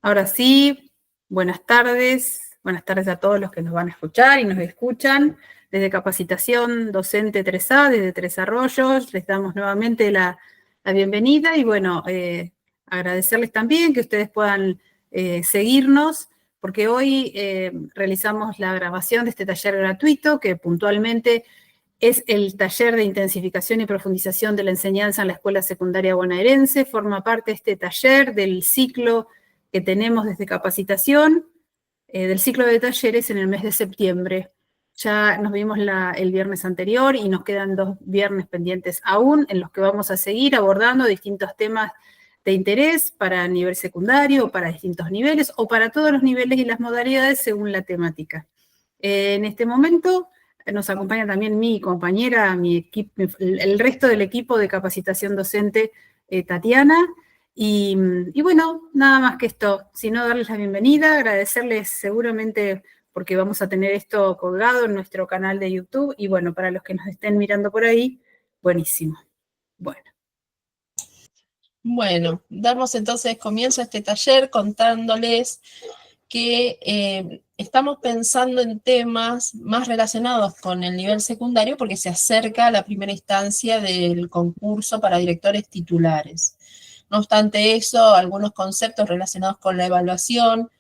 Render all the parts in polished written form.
Ahora sí, buenas tardes a todos los que nos van a escuchar y nos escuchan. Desde Capacitación Docente 3A, desde Tres Arroyos, les damos nuevamente la bienvenida y bueno, agradecerles también que ustedes puedan seguirnos, porque hoy realizamos la grabación de este taller gratuito que puntualmente es el taller de intensificación y profundización de la enseñanza en la escuela secundaria bonaerense, forma parte de este taller del ciclo que tenemos desde capacitación, del ciclo de talleres en el mes de septiembre. Ya nos vimos el viernes anterior y nos quedan 2 viernes pendientes aún, en los que vamos a seguir abordando distintos temas de interés para nivel secundario, para distintos niveles, o para todos los niveles y las modalidades según la temática. En este momento nos acompaña también mi compañera, mi equipo, el resto del equipo de capacitación docente, Tatiana. Y bueno, nada más que esto, sino darles la bienvenida, agradecerles seguramente porque vamos a tener esto colgado en nuestro canal de YouTube, y bueno, para los que nos estén mirando por ahí, buenísimo. Bueno, damos entonces comienzo a este taller contándoles que estamos pensando en temas más relacionados con el nivel secundario porque se acerca la primera instancia del concurso para directores titulares. No obstante eso, algunos conceptos relacionados con la evaluación,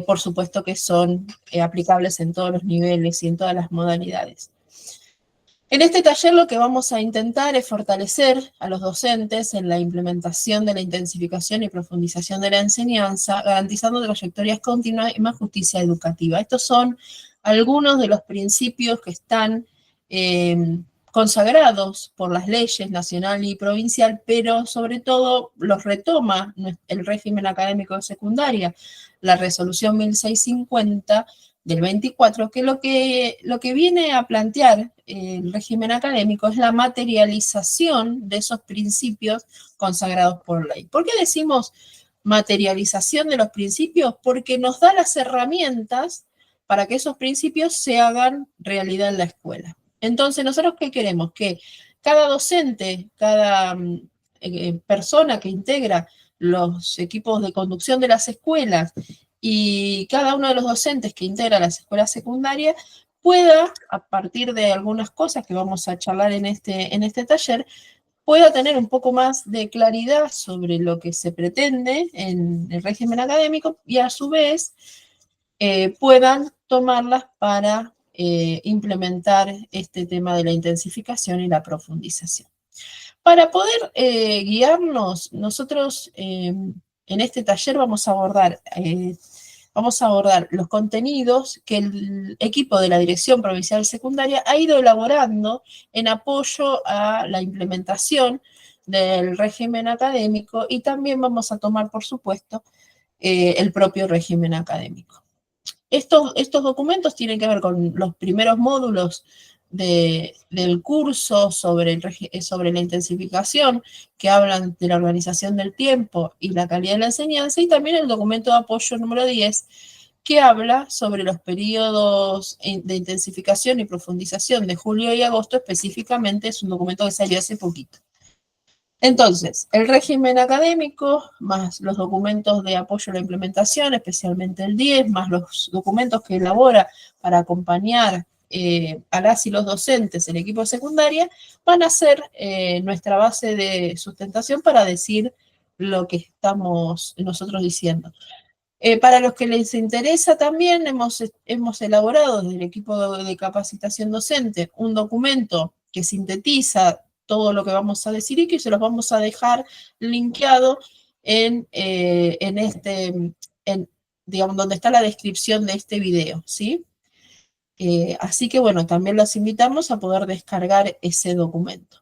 por supuesto que son aplicables en todos los niveles y en todas las modalidades. En este taller lo que vamos a intentar es fortalecer a los docentes en la implementación de la intensificación y profundización de la enseñanza, garantizando trayectorias continuas y más justicia educativa. Estos son algunos de los principios que están consagrados por las leyes nacional y provincial, pero sobre todo los retoma el régimen académico de secundaria, la resolución 1650 del 24, que lo que viene a plantear el régimen académico es la materialización de esos principios consagrados por ley. ¿Por qué decimos materialización de los principios? Porque nos da las herramientas para que esos principios se hagan realidad en la escuela. Entonces, ¿nosotros qué queremos? Que cada docente, cada persona que integra los equipos de conducción de las escuelas y cada uno de los docentes que integra las escuelas secundarias pueda, a partir de algunas cosas que vamos a charlar en este taller, pueda tener un poco más de claridad sobre lo que se pretende en el régimen académico y a su vez puedan tomarlas para implementar este tema de la intensificación y la profundización. Para poder guiarnos, nosotros en este taller vamos a abordar los contenidos que el equipo de la Dirección Provincial Secundaria ha ido elaborando en apoyo a la implementación del régimen académico, y también vamos a tomar, por supuesto, el propio régimen académico. Estos documentos tienen que ver con los primeros módulos del curso sobre la intensificación, que hablan de la organización del tiempo y la calidad de la enseñanza, y también el documento de apoyo número 10, que habla sobre los periodos de intensificación y profundización de julio y agosto. Específicamente es un documento que salió hace poquito. Entonces, el régimen académico, más los documentos de apoyo a la implementación, especialmente el 10, más los documentos que elabora para acompañar a las y los docentes, el equipo de secundaria, van a ser nuestra base de sustentación para decir lo que estamos nosotros diciendo. Para los que les interesa también, hemos elaborado desde el equipo de capacitación docente un documento que sintetiza todo lo que vamos a decir y que se los vamos a dejar linkeado digamos, donde está la descripción de este video, ¿sí? Así que bueno, también los invitamos a poder descargar ese documento.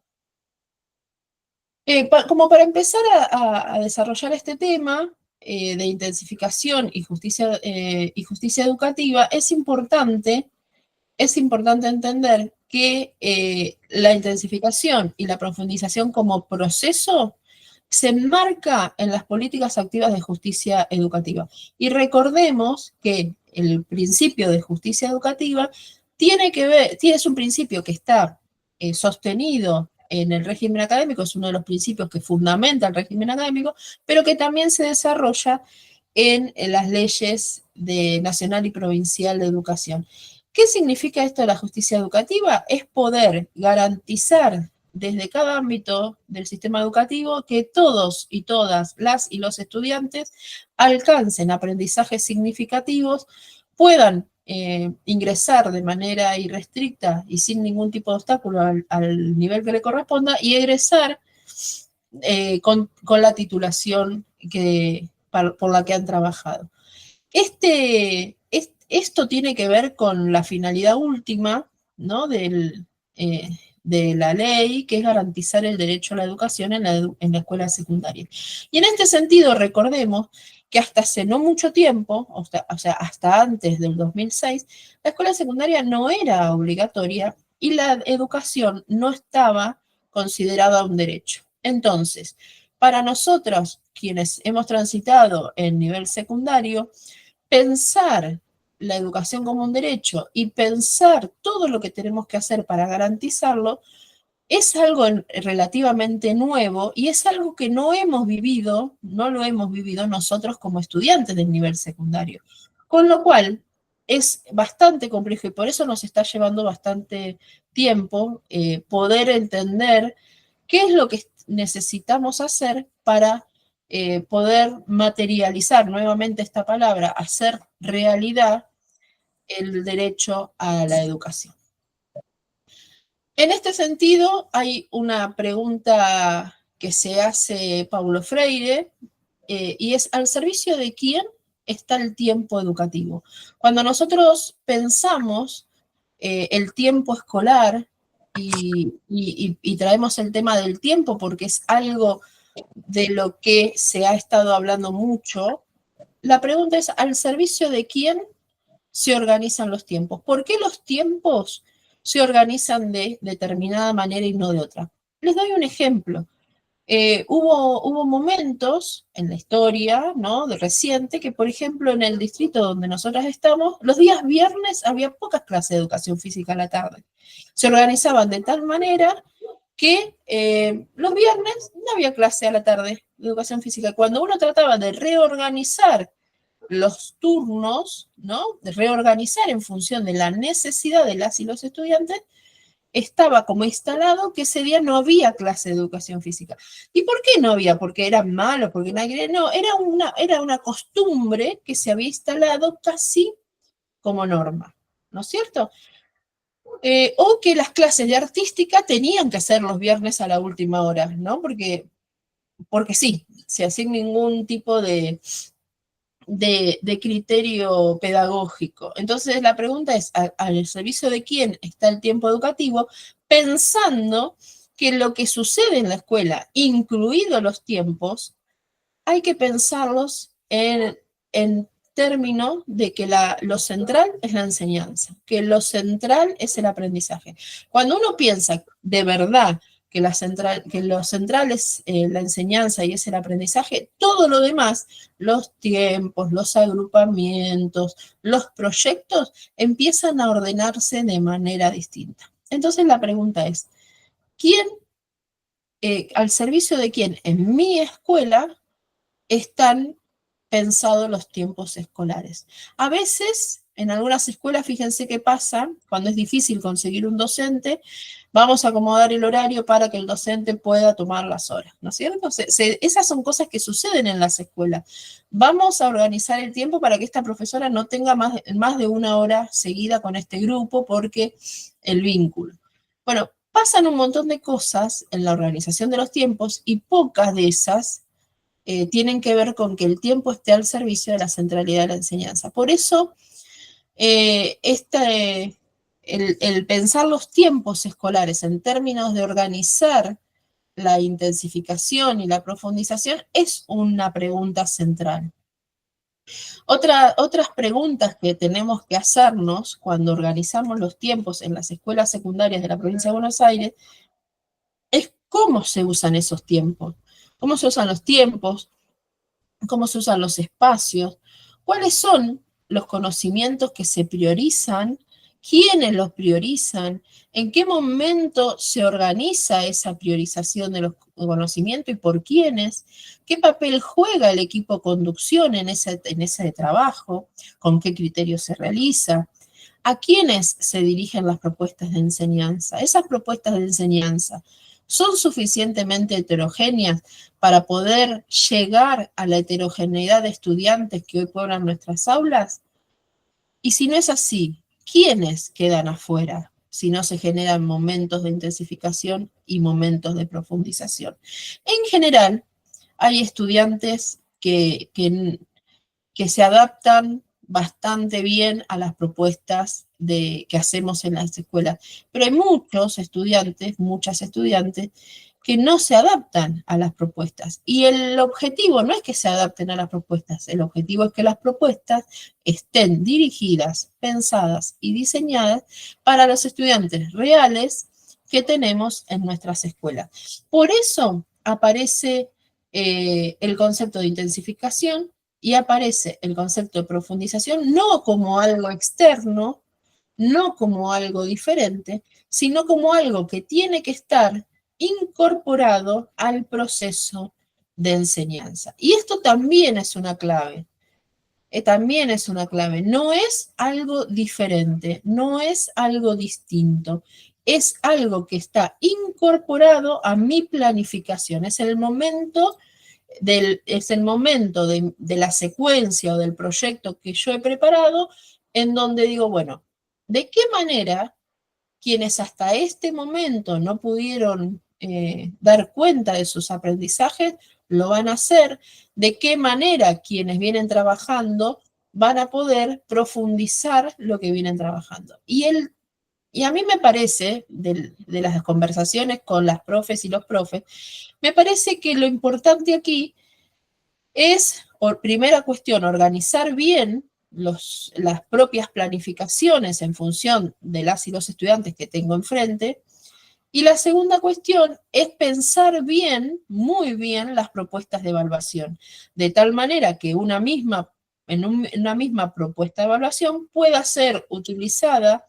Como para empezar a desarrollar este tema de intensificación y justicia educativa, es importante entender que la intensificación y la profundización como proceso se enmarca en las políticas activas de justicia educativa. Y recordemos que el principio de justicia educativa es un principio que está sostenido en el régimen académico, es uno de los principios que fundamenta el régimen académico, pero que también se desarrolla en las leyes nacional y provincial de educación. ¿Qué significa esto de la justicia educativa? Es poder garantizar desde cada ámbito del sistema educativo que todos y todas las y los estudiantes alcancen aprendizajes significativos, puedan ingresar de manera irrestricta y sin ningún tipo de obstáculo al nivel que le corresponda y egresar con la titulación por la que han trabajado. Esto tiene que ver con la finalidad última, ¿no?, de la ley, que es garantizar el derecho a la educación en la escuela secundaria. Y en este sentido, recordemos que hasta hace no mucho tiempo, o sea, hasta antes del 2006, la escuela secundaria no era obligatoria y la educación no estaba considerada un derecho. Entonces, para nosotros, quienes hemos transitado el nivel secundario, pensar la educación como un derecho y pensar todo lo que tenemos que hacer para garantizarlo es algo relativamente nuevo y es algo que no lo hemos vivido nosotros como estudiantes del nivel secundario. Con lo cual, es bastante complejo y por eso nos está llevando bastante tiempo poder entender qué es lo que necesitamos hacer para poder materializar nuevamente esta palabra, hacer realidad el derecho a la educación. En este sentido, hay una pregunta que se hace Paulo Freire, y es: ¿al servicio de quién está el tiempo educativo? Cuando nosotros pensamos el tiempo escolar y traemos el tema del tiempo porque es algo de lo que se ha estado hablando mucho, la pregunta es: ¿al servicio de quién se organizan los tiempos? ¿Por qué los tiempos se organizan de determinada manera y no de otra? Les doy un ejemplo. Hubo momentos en la historia, ¿no?, de reciente, que por ejemplo en el distrito donde nosotras estamos, los días viernes había pocas clases de educación física a la tarde. Se organizaban de tal manera que los viernes no había clase a la tarde de educación física. Cuando uno trataba de reorganizar los turnos, ¿no?, de reorganizar en función de la necesidad de las y los estudiantes, estaba como instalado que ese día no había clase de educación física. ¿Y por qué no había? ¿Porque eran malos? ¿Porque nadie quería? No, era una costumbre que se había instalado casi como norma, ¿no es cierto? O que las clases de artística tenían que ser los viernes a la última hora, ¿no? Porque sí, sin ningún tipo de criterio pedagógico. Entonces la pregunta es: ¿al servicio de quién está el tiempo educativo? Pensando que lo que sucede en la escuela, incluidos los tiempos, hay que pensarlos en términos de que lo central es la enseñanza, que lo central es el aprendizaje. Cuando uno piensa de verdad que lo central es la enseñanza y es el aprendizaje, todo lo demás, los tiempos, los agrupamientos, los proyectos, empiezan a ordenarse de manera distinta. Entonces la pregunta es: al servicio de quién en mi escuela están pensados los tiempos escolares? A veces, en algunas escuelas, fíjense qué pasa, cuando es difícil conseguir un docente, vamos a acomodar el horario para que el docente pueda tomar las horas, ¿no es cierto? Esas son cosas que suceden en las escuelas. Vamos a organizar el tiempo para que esta profesora no tenga más de una hora seguida con este grupo porque el vínculo. Bueno, pasan un montón de cosas en la organización de los tiempos y pocas de esas tienen que ver con que el tiempo esté al servicio de la centralidad de la enseñanza. Por eso, el pensar los tiempos escolares en términos de organizar la intensificación y la profundización es una pregunta central. Otras preguntas que tenemos que hacernos cuando organizamos los tiempos en las escuelas secundarias de la provincia de Buenos Aires es: ¿cómo se usan esos tiempos? ¿Cómo se usan los tiempos? ¿Cómo se usan los espacios? ¿Cuáles son los conocimientos que se priorizan, quiénes los priorizan, en qué momento se organiza esa priorización de los conocimientos y por quiénes, qué papel juega el equipo conducción en ese trabajo, con qué criterios se realiza, a quiénes se dirigen las propuestas de enseñanza. Esas propuestas de enseñanza son suficientemente heterogéneas para poder llegar a la heterogeneidad de estudiantes que hoy pueblan nuestras aulas. Y si no es así, ¿quiénes quedan afuera si no se generan momentos de intensificación y momentos de profundización? En general, hay estudiantes que se adaptan bastante bien a las propuestas que hacemos en las escuelas, pero hay muchos estudiantes, muchas estudiantes, que no se adaptan a las propuestas. Y el objetivo no es que se adapten a las propuestas, el objetivo es que las propuestas estén dirigidas, pensadas y diseñadas para los estudiantes reales que tenemos en nuestras escuelas. Por eso aparece el concepto de intensificación y aparece el concepto de profundización no como algo externo, no como algo diferente, sino como algo que tiene que estar incorporado al proceso de enseñanza. Y esto también es una clave. También es una clave. No es algo diferente, no es algo distinto. Es algo que está incorporado a mi planificación. Es el momento de la secuencia o del proyecto que yo he preparado en donde digo, bueno, ¿de qué manera quienes hasta este momento no pudieron dar cuenta de sus aprendizajes, lo van a hacer? ¿De qué manera quienes vienen trabajando van a poder profundizar lo que vienen trabajando? Y a mí me parece, de las conversaciones con las profes y los profes, me parece que lo importante aquí es, por primera cuestión, organizar bien las propias planificaciones en función de las y los estudiantes que tengo enfrente. Y la segunda cuestión es pensar bien, muy bien, las propuestas de evaluación, de tal manera que una misma propuesta de evaluación pueda ser utilizada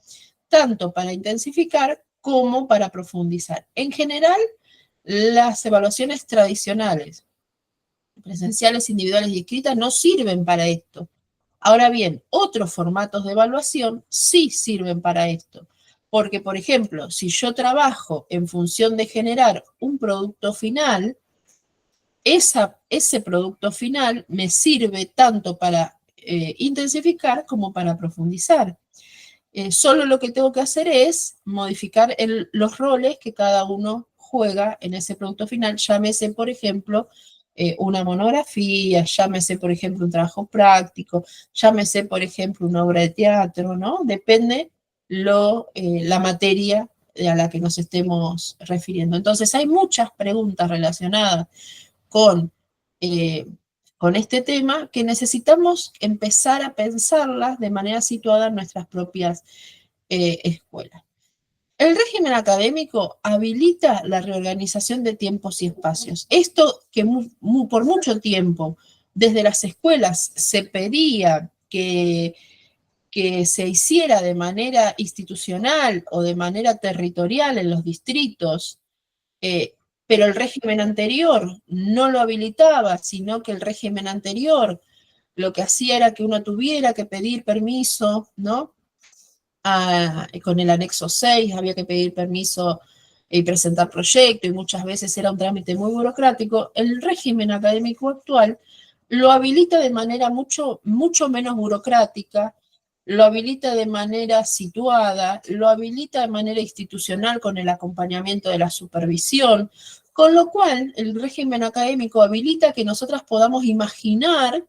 tanto para intensificar como para profundizar. En general, las evaluaciones tradicionales, presenciales, individuales y escritas, no sirven para esto. Ahora bien, otros formatos de evaluación sí sirven para esto. Porque, por ejemplo, si yo trabajo en función de generar un producto final, ese producto final me sirve tanto para intensificar como para profundizar. Solo lo que tengo que hacer es modificar los roles que cada uno juega en ese producto final. Llámese, por ejemplo, una monografía, llámese, por ejemplo, un trabajo práctico, llámese, por ejemplo, una obra de teatro, ¿no? Depende la materia a la que nos estemos refiriendo. Entonces, hay muchas preguntas relacionadas con este tema que necesitamos empezar a pensarlas de manera situada en nuestras propias escuelas. El régimen académico habilita la reorganización de tiempos y espacios. Esto que por mucho tiempo desde las escuelas se pedía que se hiciera de manera institucional o de manera territorial en los distritos, pero el régimen anterior no lo habilitaba, sino que el régimen anterior lo que hacía era que uno tuviera que pedir permiso, ¿no? Con el anexo 6 había que pedir permiso y presentar proyecto, y muchas veces era un trámite muy burocrático. El régimen académico actual lo habilita de manera mucho menos burocrática, lo habilita de manera situada, lo habilita de manera institucional con el acompañamiento de la supervisión, con lo cual el régimen académico habilita que nosotras podamos imaginar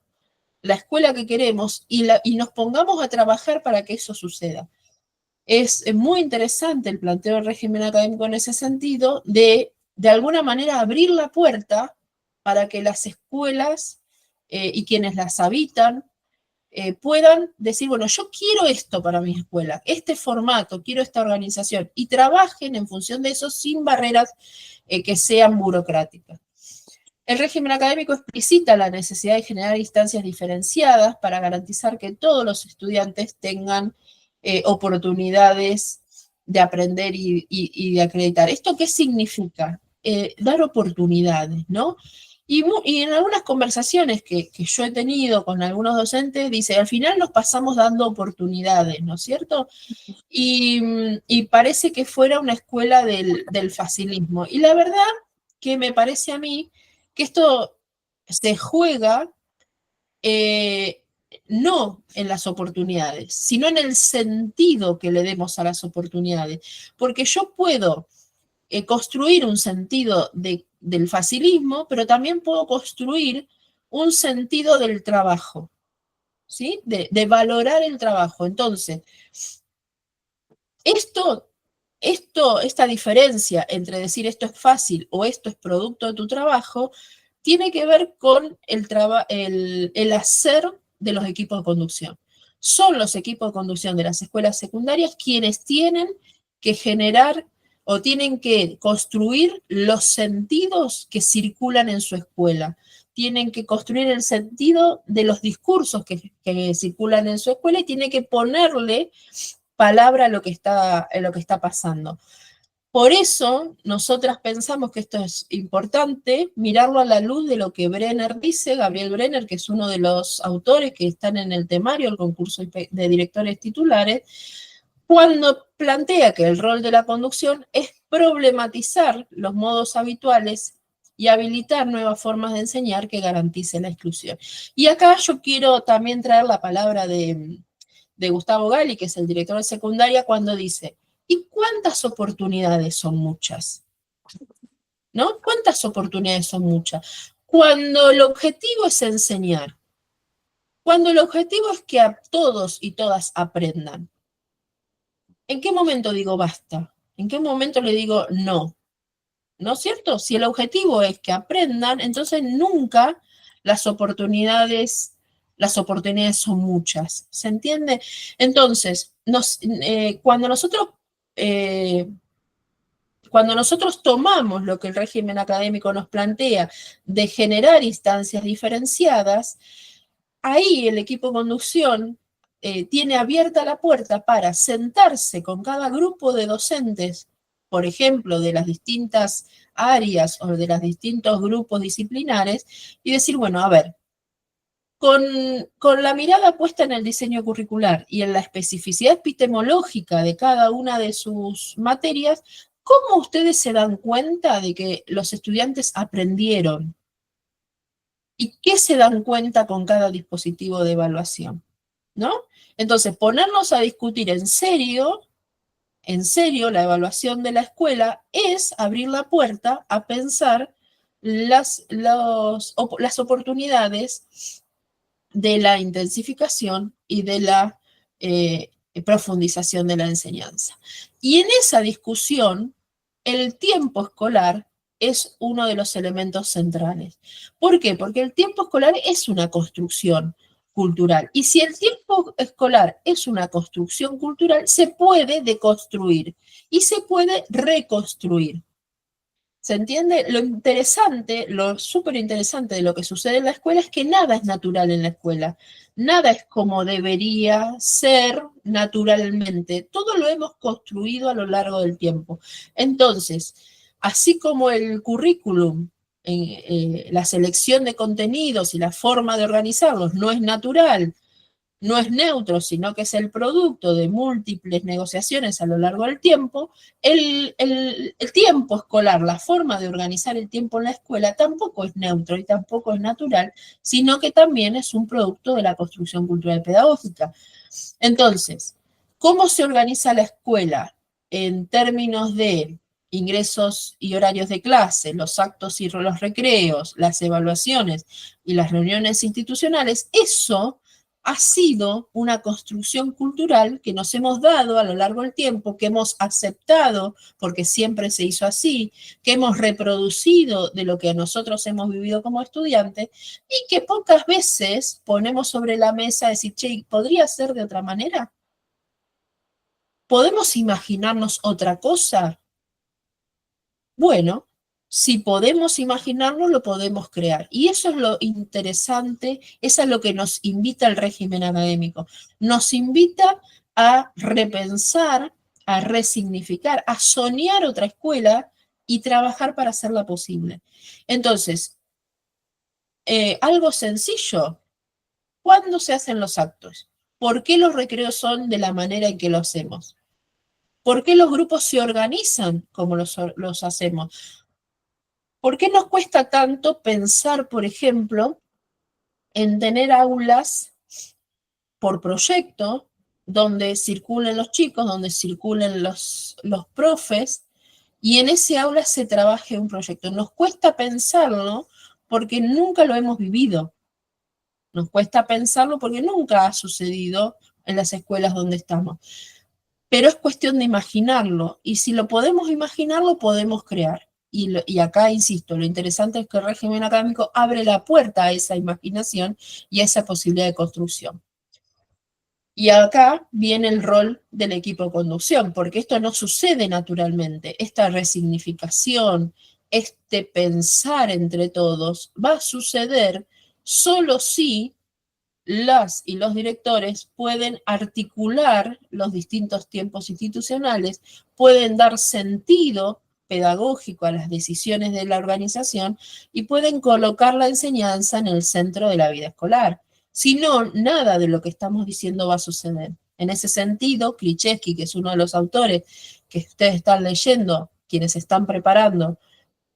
la escuela que queremos y nos pongamos a trabajar para que eso suceda. Es muy interesante el planteo del régimen académico en ese sentido, de alguna manera abrir la puerta para que las escuelas y quienes las habitan puedan decir, bueno, yo quiero esto para mi escuela, este formato, quiero esta organización, y trabajen en función de eso sin barreras que sean burocráticas. El régimen académico explicita la necesidad de generar instancias diferenciadas para garantizar que todos los estudiantes tengan oportunidades de aprender y de acreditar. ¿Esto qué significa? Dar oportunidades, ¿no? Y en algunas conversaciones que yo he tenido con algunos docentes, dice, al final nos pasamos dando oportunidades, ¿no es cierto? Y parece que fuera una escuela del facilismo. Y la verdad que me parece a mí que esto se juega no en las oportunidades, sino en el sentido que le demos a las oportunidades. Porque yo puedo construir un sentido del facilismo, pero también puedo construir un sentido del trabajo, ¿sí? De valorar el trabajo. Entonces, esta diferencia entre decir esto es fácil o esto es producto de tu trabajo, tiene que ver con el hacer de los equipos de conducción. Son los equipos de conducción de las escuelas secundarias quienes tienen que generar o tienen que construir los sentidos que circulan en su escuela. Tienen que construir el sentido de los discursos que circulan en su escuela y tienen que ponerle palabra a lo que está pasando. Por eso, nosotras pensamos que esto es importante, mirarlo a la luz de lo que Brenner dice, Gabriel Brenner, que es uno de los autores que están en el temario del concurso de directores titulares, cuando plantea que el rol de la conducción es problematizar los modos habituales y habilitar nuevas formas de enseñar que garanticen la exclusión. Y acá yo quiero también traer la palabra de Gustavo Gali, que es el director de secundaria, cuando dice, ¿y cuántas oportunidades son muchas? ¿No? ¿Cuántas oportunidades son muchas? Cuando el objetivo es enseñar, cuando el objetivo es que a todos y todas aprendan, ¿en qué momento digo basta? ¿En qué momento le digo no? ¿No es cierto? Si el objetivo es que aprendan, entonces nunca las oportunidades son muchas. ¿Se entiende? Entonces, cuando nosotros tomamos lo que el régimen académico nos plantea de generar instancias diferenciadas, ahí el equipo de conducción tiene abierta la puerta para sentarse con cada grupo de docentes, por ejemplo, de las distintas áreas o de los distintos grupos disciplinares, y decir, bueno, a ver, con la mirada puesta en el diseño curricular y en la especificidad epistemológica de cada una de sus materias, ¿cómo ustedes se dan cuenta de que los estudiantes aprendieron? ¿Y qué se dan cuenta con cada dispositivo de evaluación? ¿No? Entonces, ponernos a discutir en serio, la evaluación de la escuela es abrir la puerta a pensar las oportunidades de la intensificación y de la profundización de la enseñanza. Y en esa discusión, el tiempo escolar es uno de los elementos centrales. ¿Por qué? Porque el tiempo escolar es una construcción cultural. Y si el tiempo escolar es una construcción cultural, se puede deconstruir y se puede reconstruir. ¿Se entiende? Lo interesante, lo súper interesante de lo que sucede en la escuela es que nada es natural en la escuela. Nada es como debería ser naturalmente. Todo lo hemos construido a lo largo del tiempo. Entonces, así como el currículum, la selección de contenidos y la forma de organizarlos no es natural, no es neutro, sino que es el producto de múltiples negociaciones a lo largo del tiempo, el tiempo escolar, la forma de organizar el tiempo en la escuela tampoco es neutro y tampoco es natural, sino que también es un producto de la construcción cultural y pedagógica. Entonces, ¿cómo se organiza la escuela en términos de ingresos y horarios de clase, los actos y los recreos, las evaluaciones y las reuniones institucionales? Eso ha sido una construcción cultural que nos hemos dado a lo largo del tiempo, que hemos aceptado porque siempre se hizo así, que hemos reproducido de lo que nosotros hemos vivido como estudiantes y que pocas veces ponemos sobre la mesa decir, che, ¿podría ser de otra manera? ¿Podemos imaginarnos otra cosa? Bueno, si podemos imaginarlo, lo podemos crear. Y eso es lo interesante, eso es lo que nos invita el régimen académico. Nos invita a repensar, a resignificar, a soñar otra escuela y trabajar para hacerla posible. Entonces, algo sencillo, ¿cuándo se hacen los actos? ¿Por qué los recreos son de la manera en que lo hacemos? ¿Por qué los grupos se organizan como los hacemos? ¿Por qué nos cuesta tanto pensar, por ejemplo, en tener aulas por proyecto, donde circulen los chicos, donde circulen los profes, y en ese aula se trabaje un proyecto? Nos cuesta pensarlo porque nunca lo hemos vivido. Nos cuesta pensarlo porque nunca ha sucedido en las escuelas donde estamos. Pero es cuestión de imaginarlo, y si lo podemos imaginar, lo podemos crear. Y acá, insisto, lo interesante es que el régimen académico abre la puerta a esa imaginación y a esa posibilidad de construcción. Y acá viene el rol del equipo de conducción, porque esto no sucede naturalmente. Esta resignificación, este pensar entre todos, va a suceder solo si las y los directores pueden articular los distintos tiempos institucionales, pueden dar sentido pedagógico a las decisiones de la organización y pueden colocar la enseñanza en el centro de la vida escolar. Si no, nada de lo que estamos diciendo va a suceder. En ese sentido, Krzyzewski, que es uno de los autores que ustedes están leyendo, quienes se están preparando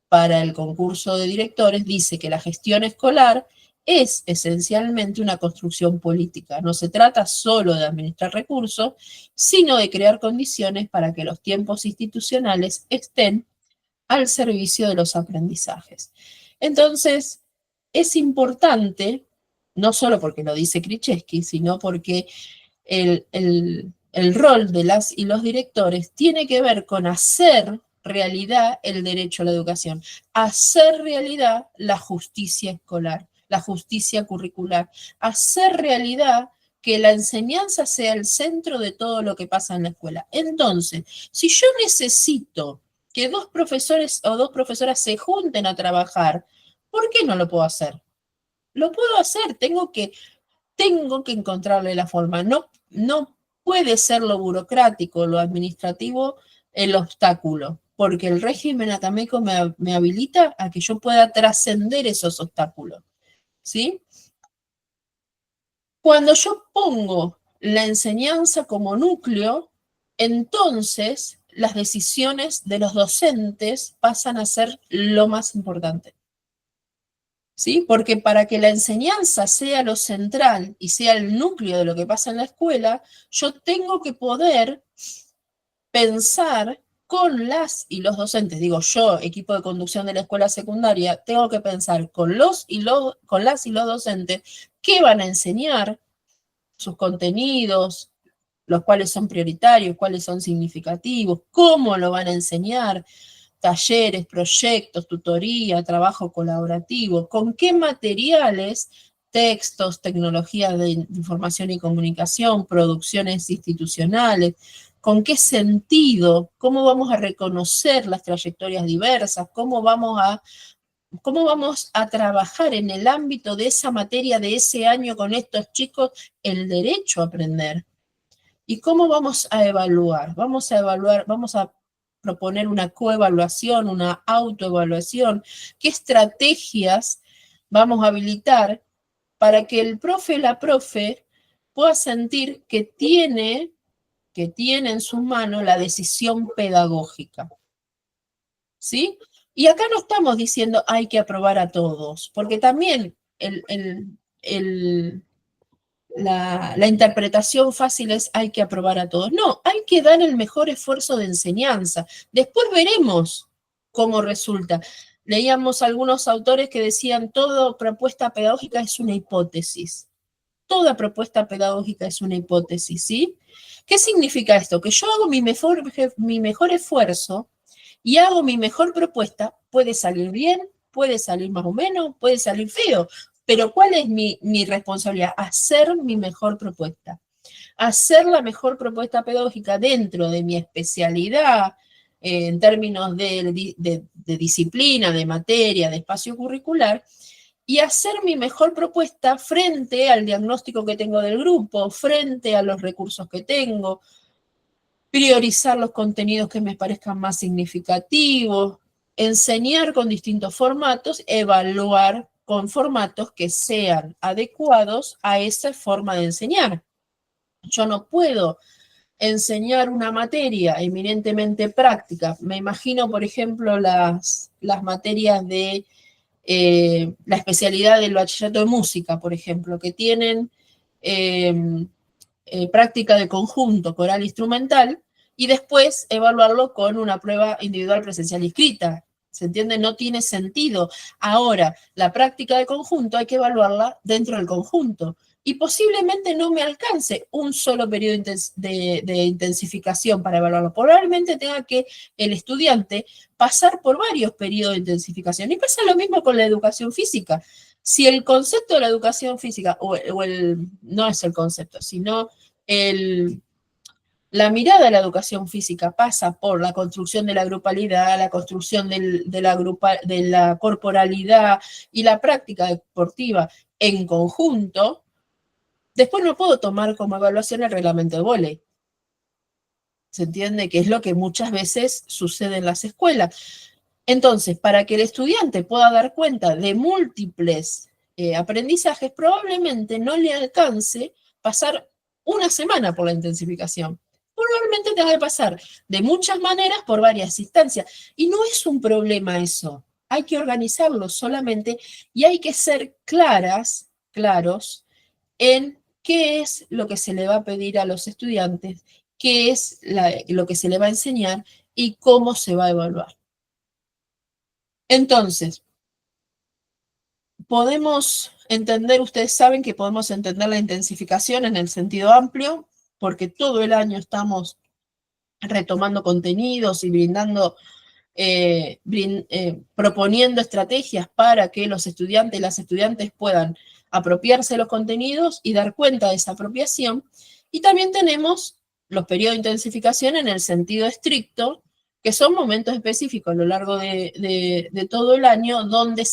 para el concurso de directores, dice que la gestión escolar es esencialmente una construcción política. No se trata solo de administrar recursos, sino de crear condiciones para que los tiempos institucionales estén al servicio de los aprendizajes. Entonces, es importante, no solo porque lo dice Krzyzewski, sino porque el rol de las y los directores tiene que ver con hacer realidad el derecho a la educación, hacer realidad la justicia escolar, la justicia curricular, hacer realidad que la enseñanza sea el centro de todo lo que pasa en la escuela. Entonces, si yo necesito que dos profesores o dos profesoras se junten a trabajar, ¿por qué no lo puedo hacer? Lo puedo hacer, tengo que encontrarle la forma. No puede ser lo burocrático, lo administrativo, el obstáculo, porque el régimen académico me habilita a que yo pueda trascender esos obstáculos, ¿sí? Cuando yo pongo la enseñanza como núcleo, entonces las decisiones de los docentes pasan a ser lo más importante. ¿Sí? Porque para que la enseñanza sea lo central y sea el núcleo de lo que pasa en la escuela, yo tengo que poder pensar con las y los docentes, digo yo, equipo de conducción de la escuela secundaria, tengo que pensar con las y los docentes qué van a enseñar, sus contenidos, los cuales son prioritarios, cuáles son significativos, cómo lo van a enseñar, talleres, proyectos, tutoría, trabajo colaborativo, con qué materiales, textos, tecnologías de información y comunicación, producciones institucionales, con qué sentido, cómo vamos a reconocer las trayectorias diversas, cómo vamos a trabajar en el ámbito de esa materia de ese año con estos chicos el derecho a aprender. ¿Y cómo vamos a evaluar? Vamos a proponer una coevaluación, una autoevaluación. ¿Qué estrategias vamos a habilitar para que el profe o la profe pueda sentir que tiene en sus manos la decisión pedagógica? ¿Sí? Y acá no estamos diciendo hay que aprobar a todos, porque también la interpretación fácil es hay que aprobar a todos. No, hay que dar el mejor esfuerzo de enseñanza. Después veremos cómo resulta. Leíamos algunos autores que decían toda propuesta pedagógica es una hipótesis. Toda propuesta pedagógica es una hipótesis, ¿sí? ¿Qué significa esto? Que yo hago mi mejor esfuerzo y hago mi mejor propuesta. Puede salir bien, puede salir más o menos, puede salir feo, pero ¿cuál es mi responsabilidad? Hacer mi mejor propuesta. Hacer la mejor propuesta pedagógica dentro de mi especialidad, en términos de disciplina, de materia, de espacio curricular, y hacer mi mejor propuesta frente al diagnóstico que tengo del grupo, frente a los recursos que tengo, priorizar los contenidos que me parezcan más significativos, enseñar con distintos formatos, evaluar con formatos que sean adecuados a esa forma de enseñar. Yo no puedo enseñar una materia eminentemente práctica. Me imagino, por ejemplo, las materias de la especialidad del bachillerato de música, por ejemplo, que tienen práctica de conjunto, coral instrumental, y después evaluarlo con una prueba individual presencial inscrita. ¿Se entiende? No tiene sentido. Ahora, la práctica de conjunto hay que evaluarla dentro del conjunto. Y posiblemente no me alcance un solo periodo de intensificación para evaluarlo. Probablemente tenga que el estudiante pasar por varios periodos de intensificación. Y pasa lo mismo con la educación física. Si el concepto de la educación física, no es el concepto, sino la mirada de la educación física pasa por la construcción de la grupalidad, la construcción de la corporalidad y la práctica deportiva en conjunto. Después no puedo tomar como evaluación el reglamento de vóley. ¿Se entiende? Que es lo que muchas veces sucede en las escuelas. Entonces, para que el estudiante pueda dar cuenta de múltiples aprendizajes, probablemente no le alcance pasar una semana por la intensificación. Probablemente tenga que pasar de muchas maneras por varias instancias. Y no es un problema eso. Hay que organizarlo solamente y hay que ser claros en qué es lo que se le va a pedir a los estudiantes, qué es lo que se le va a enseñar y cómo se va a evaluar. Entonces, podemos entender, ustedes saben que podemos entender la intensificación en el sentido amplio, porque todo el año estamos retomando contenidos y proponiendo estrategias para que los estudiantes y las estudiantes puedan apropiarse de los contenidos y dar cuenta de esa apropiación. Y también tenemos los periodos de intensificación en el sentido estricto, que son momentos específicos a lo largo de todo el año, donde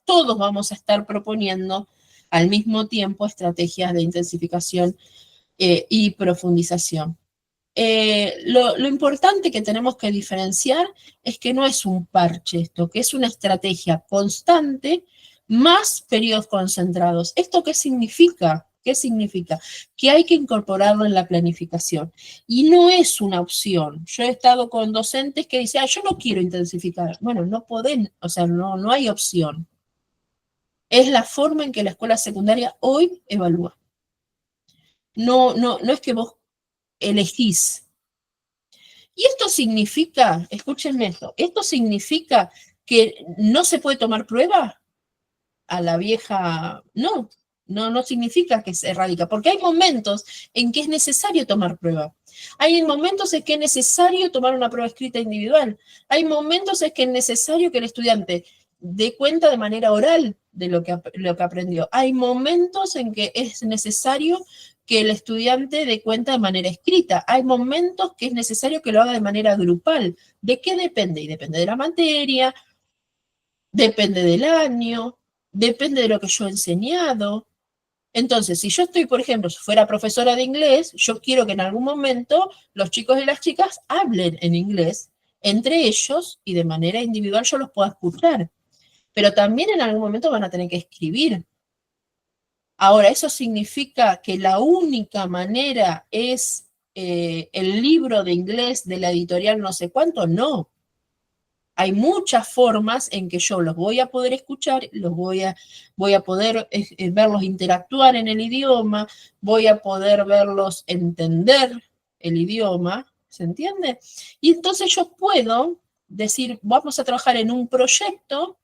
todos vamos a estar proponiendo al mismo tiempo estrategias de intensificación y profundización. Lo importante que tenemos que diferenciar es que no es un parche esto, que es una estrategia constante más periodos concentrados. ¿Esto qué significa? ¿Qué significa? Que hay que incorporarlo en la planificación. Y no es una opción. Yo he estado con docentes que dicen, yo no quiero intensificar. Bueno, no pueden, o sea, no hay opción. Es la forma en que la escuela secundaria hoy evalúa. No es que vos elegís. Y esto significa, escúchenme esto significa que no se puede tomar prueba a la vieja, no significa que se erradica, porque hay momentos en que es necesario tomar prueba. Hay momentos en que es necesario tomar una prueba escrita individual. Hay momentos en que es necesario que el estudiante dé cuenta de manera oral de lo que aprendió. Hay momentos en que es necesario que el estudiante dé cuenta de manera escrita. Hay momentos que es necesario que lo haga de manera grupal. ¿De qué depende? Y depende de la materia, depende del año, depende de lo que yo he enseñado. Entonces, si yo estoy, por ejemplo, si fuera profesora de inglés, yo quiero que en algún momento los chicos y las chicas hablen en inglés entre ellos y de manera individual yo los pueda escuchar. Pero también en algún momento van a tener que escribir. Ahora, ¿eso significa que la única manera es el libro de inglés de la editorial no sé cuánto? No. Hay muchas formas en que yo los voy a poder escuchar, voy a poder verlos interactuar en el idioma, voy a poder verlos entender el idioma, ¿se entiende? Y entonces yo puedo decir, vamos a trabajar en un proyecto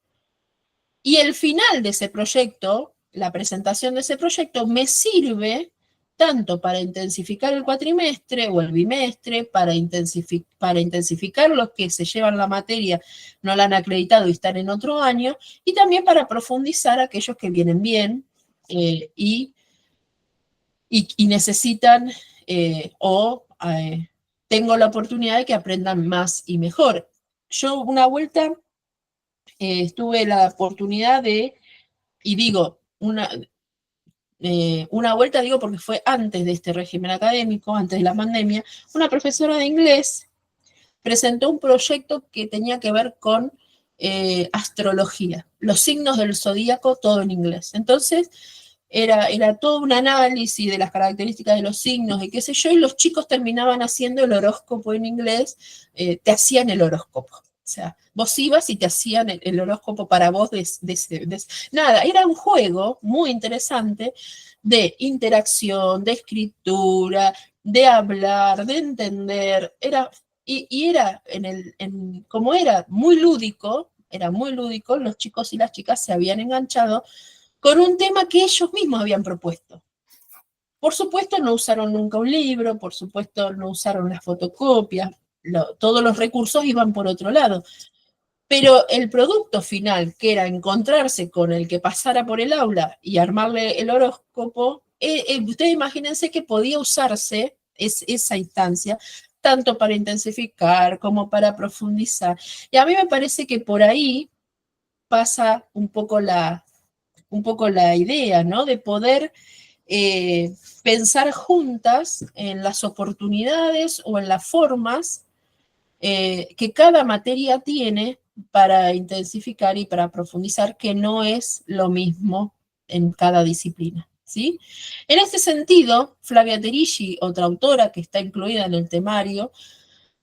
y el final de ese proyecto, la presentación de ese proyecto, me sirve tanto para intensificar el cuatrimestre o el bimestre, para intensificar los que se llevan la materia, no la han acreditado y están en otro año, y también para profundizar aquellos que vienen bien y necesitan tengo la oportunidad de que aprendan más y mejor. Yo una vuelta tuve la oportunidad de y digo, una vuelta, digo, porque fue antes de este régimen académico, antes de la pandemia, una profesora de inglés presentó un proyecto que tenía que ver con astrología, los signos del zodíaco, todo en inglés. Entonces, era todo un análisis de las características de los signos y qué sé yo, y los chicos terminaban haciendo el horóscopo en inglés, te hacían el horóscopo. O sea, vos ibas y te hacían el horóscopo para vos nada, era un juego muy interesante de interacción, de escritura, de hablar, de entender. Era como era muy lúdico, los chicos y las chicas se habían enganchado con un tema que ellos mismos habían propuesto. Por supuesto, no usaron nunca un libro, por supuesto, no usaron las fotocopias, todos los recursos iban por otro lado. Pero el producto final, que era encontrarse con el que pasara por el aula y armarle el horóscopo, ustedes imagínense que podía usarse esa instancia tanto para intensificar como para profundizar. Y a mí me parece que por ahí pasa un poco la idea, ¿no? De poder pensar juntas en las oportunidades o en las formas que cada materia tiene para intensificar y para profundizar, que no es lo mismo en cada disciplina, ¿sí? En este sentido, Flavia Terigi, otra autora que está incluida en el temario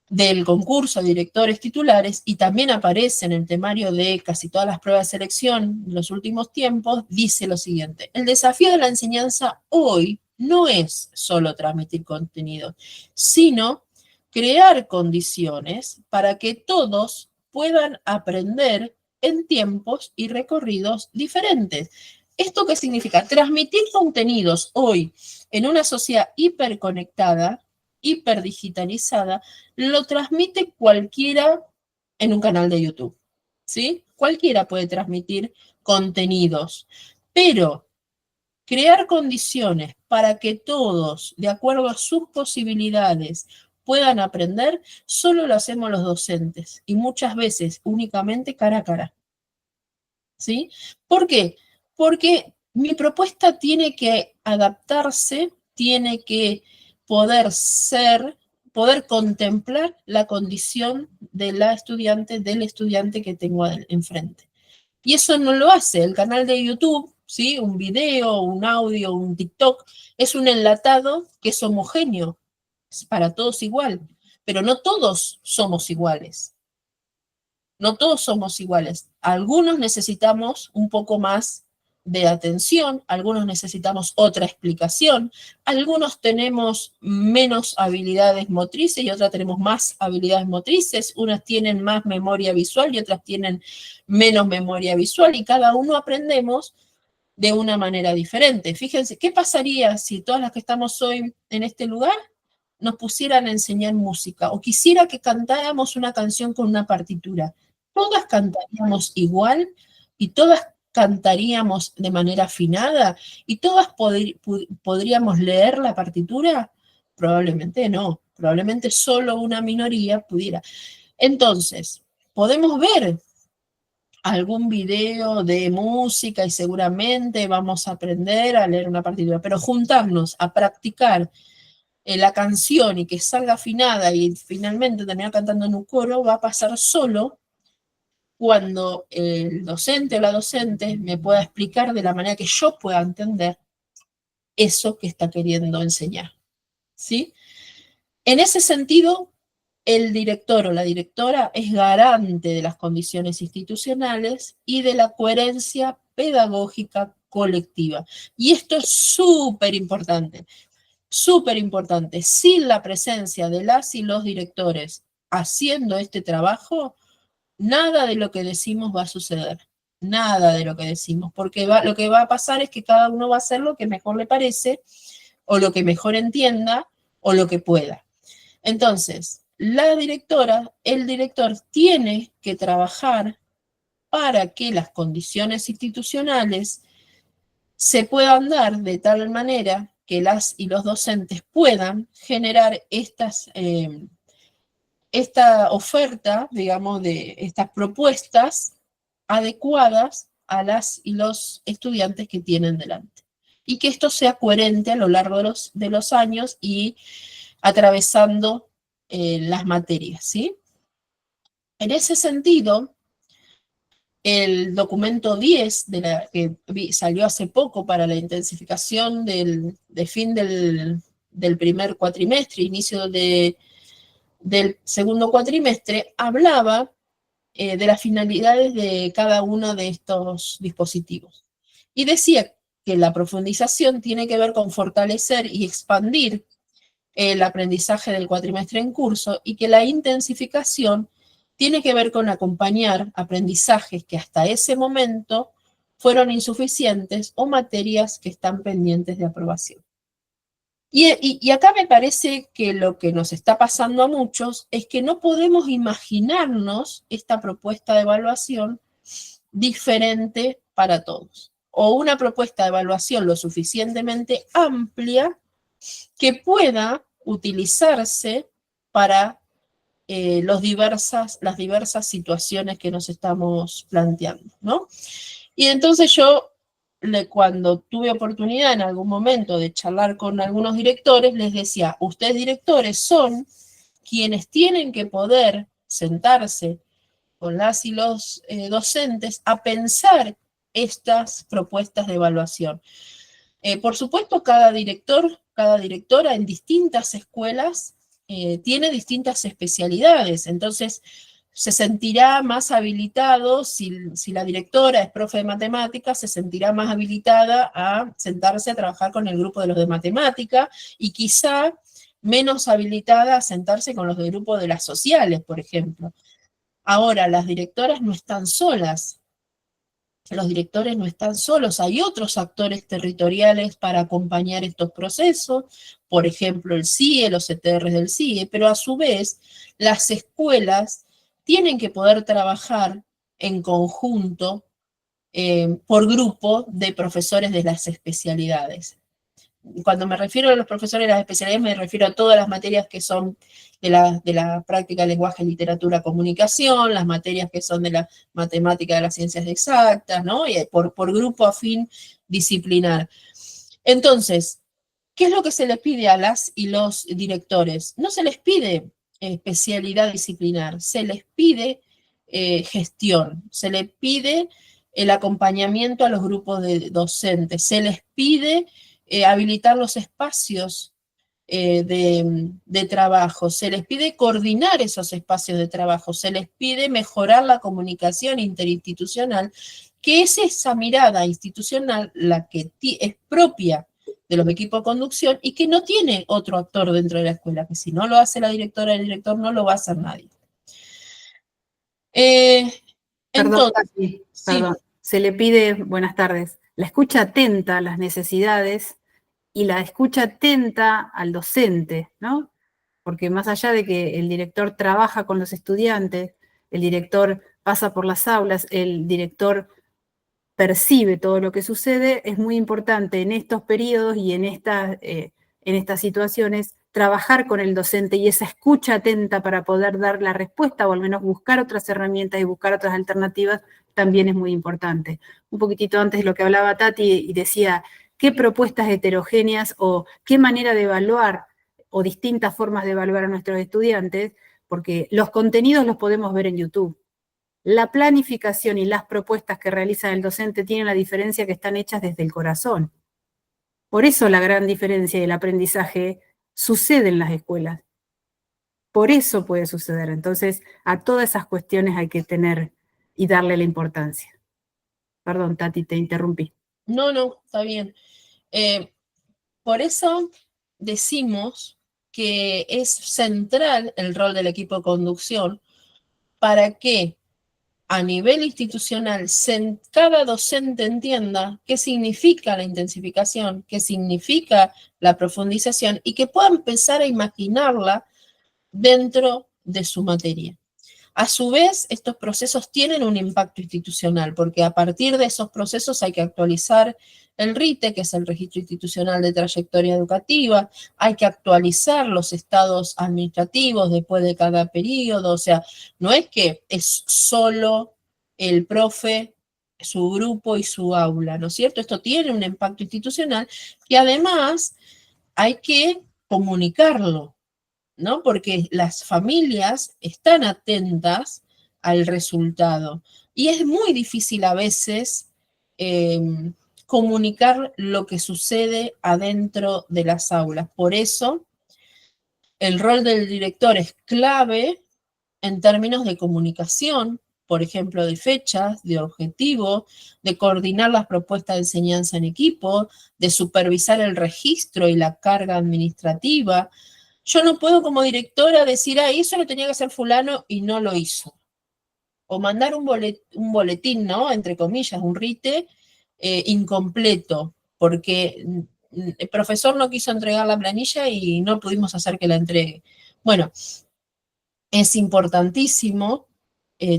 del concurso de directores titulares y también aparece en el temario de casi todas las pruebas de selección en los últimos tiempos, dice lo siguiente: el desafío de la enseñanza hoy no es solo transmitir contenido, sino crear condiciones para que todos puedan aprender en tiempos y recorridos diferentes. ¿Esto qué significa? Transmitir contenidos hoy en una sociedad hiperconectada, hiperdigitalizada, lo transmite cualquiera en un canal de YouTube, ¿sí? Cualquiera puede transmitir contenidos, pero crear condiciones para que todos, de acuerdo a sus posibilidades, puedan aprender, solo lo hacemos los docentes y muchas veces únicamente cara a cara, ¿sí? ¿Por qué? Porque mi propuesta tiene que adaptarse, tiene que poder contemplar la condición de la estudiante, del estudiante que tengo enfrente. Y eso no lo hace el canal de YouTube, ¿sí? Un video, un audio, un TikTok, es un enlatado que es homogéneo, es para todos igual, pero no todos somos iguales. No todos somos iguales. Algunos necesitamos un poco más de atención, algunos necesitamos otra explicación, algunos tenemos menos habilidades motrices y otras tenemos más habilidades motrices, unas tienen más memoria visual y otras tienen menos memoria visual y cada uno aprendemos de una manera diferente. Fíjense, ¿qué pasaría si todas las que estamos hoy en este lugar nos pusieran a enseñar música o quisiera que cantáramos una canción con una partitura? ¿Todas cantaríamos igual y todas cantaríamos de manera afinada y todas podríamos leer la partitura? Probablemente no, probablemente solo una minoría pudiera. Entonces, podemos ver algún video de música y seguramente vamos a aprender a leer una partitura, pero juntarnos a practicar la canción y que salga afinada y finalmente terminar cantando en un coro va a pasar solo cuando el docente o la docente me pueda explicar de la manera que yo pueda entender eso que está queriendo enseñar, ¿sí? En ese sentido, el director o la directora es garante de las condiciones institucionales y de la coherencia pedagógica colectiva. Y esto es súper importante, súper importante. Sin la presencia de las y los directores haciendo este trabajo, nada de lo que decimos va a suceder. Nada de lo que decimos, porque lo que va a pasar es que cada uno va a hacer lo que mejor le parece, o lo que mejor entienda, o lo que pueda. Entonces, la directora, el director tiene que trabajar para que las condiciones institucionales se puedan dar de tal manera que las y los docentes puedan generar esta oferta, digamos, de estas propuestas adecuadas a las y los estudiantes que tienen delante. Y que esto sea coherente a lo largo de los años y atravesando las materias, ¿sí? En ese sentido, el documento 10, que salió hace poco para la intensificación de fin del primer cuatrimestre, inicio del segundo cuatrimestre, hablaba de las finalidades de cada uno de estos dispositivos. Y decía que la profundización tiene que ver con fortalecer y expandir el aprendizaje del cuatrimestre en curso y que la intensificación tiene que ver con acompañar aprendizajes que hasta ese momento fueron insuficientes o materias que están pendientes de aprobación. Y acá me parece que lo que nos está pasando a muchos es que no podemos imaginarnos esta propuesta de evaluación diferente para todos, o una propuesta de evaluación lo suficientemente amplia que pueda utilizarse para las diversas situaciones que nos estamos planteando, ¿no? Y entonces yo, cuando tuve oportunidad en algún momento de charlar con algunos directores, les decía, ustedes directores son quienes tienen que poder sentarse con las y los docentes a pensar estas propuestas de evaluación. Por supuesto, cada director, cada directora en distintas escuelas tiene distintas especialidades, entonces se sentirá más habilitado, si la directora es profe de matemáticas, se sentirá más habilitada a sentarse a trabajar con el grupo de los de matemática y quizá menos habilitada a sentarse con los del grupo de las sociales, por ejemplo. Ahora, las directoras no están solas. Los directores no están solos, hay otros actores territoriales para acompañar estos procesos, por ejemplo el CIE, los CTRs del CIE, pero a su vez las escuelas tienen que poder trabajar en conjunto por grupo de profesores de las especialidades. Cuando me refiero a los profesores de las especialidades, me refiero a todas las materias que son de la práctica de lenguaje, literatura, comunicación, las materias que son de la matemática, de las ciencias exactas, ¿no? Y por grupo afín disciplinar. Entonces, ¿qué es lo que se les pide a las y los directores? No se les pide especialidad disciplinar, se les pide gestión, se les pide el acompañamiento a los grupos de docentes, se les pide habilitar los espacios de trabajo, se les pide coordinar esos espacios de trabajo, se les pide mejorar la comunicación interinstitucional, que es esa mirada institucional la que es propia de los equipos de conducción y que no tiene otro actor dentro de la escuela, que si no lo hace la directora, el director no lo va a hacer nadie. Perdón, Entonces, Tati, sí. perdón. Se le pide, buenas tardes, la escucha atenta a las necesidades y la escucha atenta al docente, ¿no? Porque más allá de que el director trabaja con los estudiantes, el director pasa por las aulas, el director percibe todo lo que sucede, es muy importante en estos periodos y en estas situaciones trabajar con el docente y esa escucha atenta para poder dar la respuesta o al menos buscar otras herramientas y buscar otras alternativas también es muy importante. Un poquitito antes de lo que hablaba Tati y decía, ¿qué propuestas heterogéneas o qué manera de evaluar o distintas formas de evaluar a nuestros estudiantes? Porque los contenidos los podemos ver en YouTube. La planificación y las propuestas que realiza el docente tienen la diferencia que están hechas desde el corazón. Por eso la gran diferencia del aprendizaje sucede en las escuelas. Por eso puede suceder. Entonces, a todas esas cuestiones hay que tener y darle la importancia. Perdón, Tati, te interrumpí. No, está bien. Por eso decimos que es central el rol del equipo de conducción para que a nivel institucional cada docente entienda qué significa la intensificación, qué significa la profundización y que pueda empezar a imaginarla dentro de su materia. A su vez, estos procesos tienen un impacto institucional, porque a partir de esos procesos hay que actualizar el RITE, que es el Registro Institucional de Trayectoria Educativa, hay que actualizar los estados administrativos después de cada periodo, o sea, no es que es solo el profe su grupo y su aula, ¿no es cierto? Esto tiene un impacto institucional que además hay que comunicarlo, ¿no? Porque las familias están atentas al resultado y es muy difícil a veces comunicar lo que sucede adentro de las aulas. Por eso, el rol del director es clave en términos de comunicación, por ejemplo, de fechas, de objetivos, de coordinar las propuestas de enseñanza en equipo, de supervisar el registro y la carga administrativa. Yo no puedo como directora decir, ah, eso lo tenía que hacer fulano y no lo hizo. O mandar un boletín, ¿no? Entre comillas, un RITE incompleto, porque el profesor no quiso entregar la planilla y no pudimos hacer que la entregue. Bueno, es importantísimo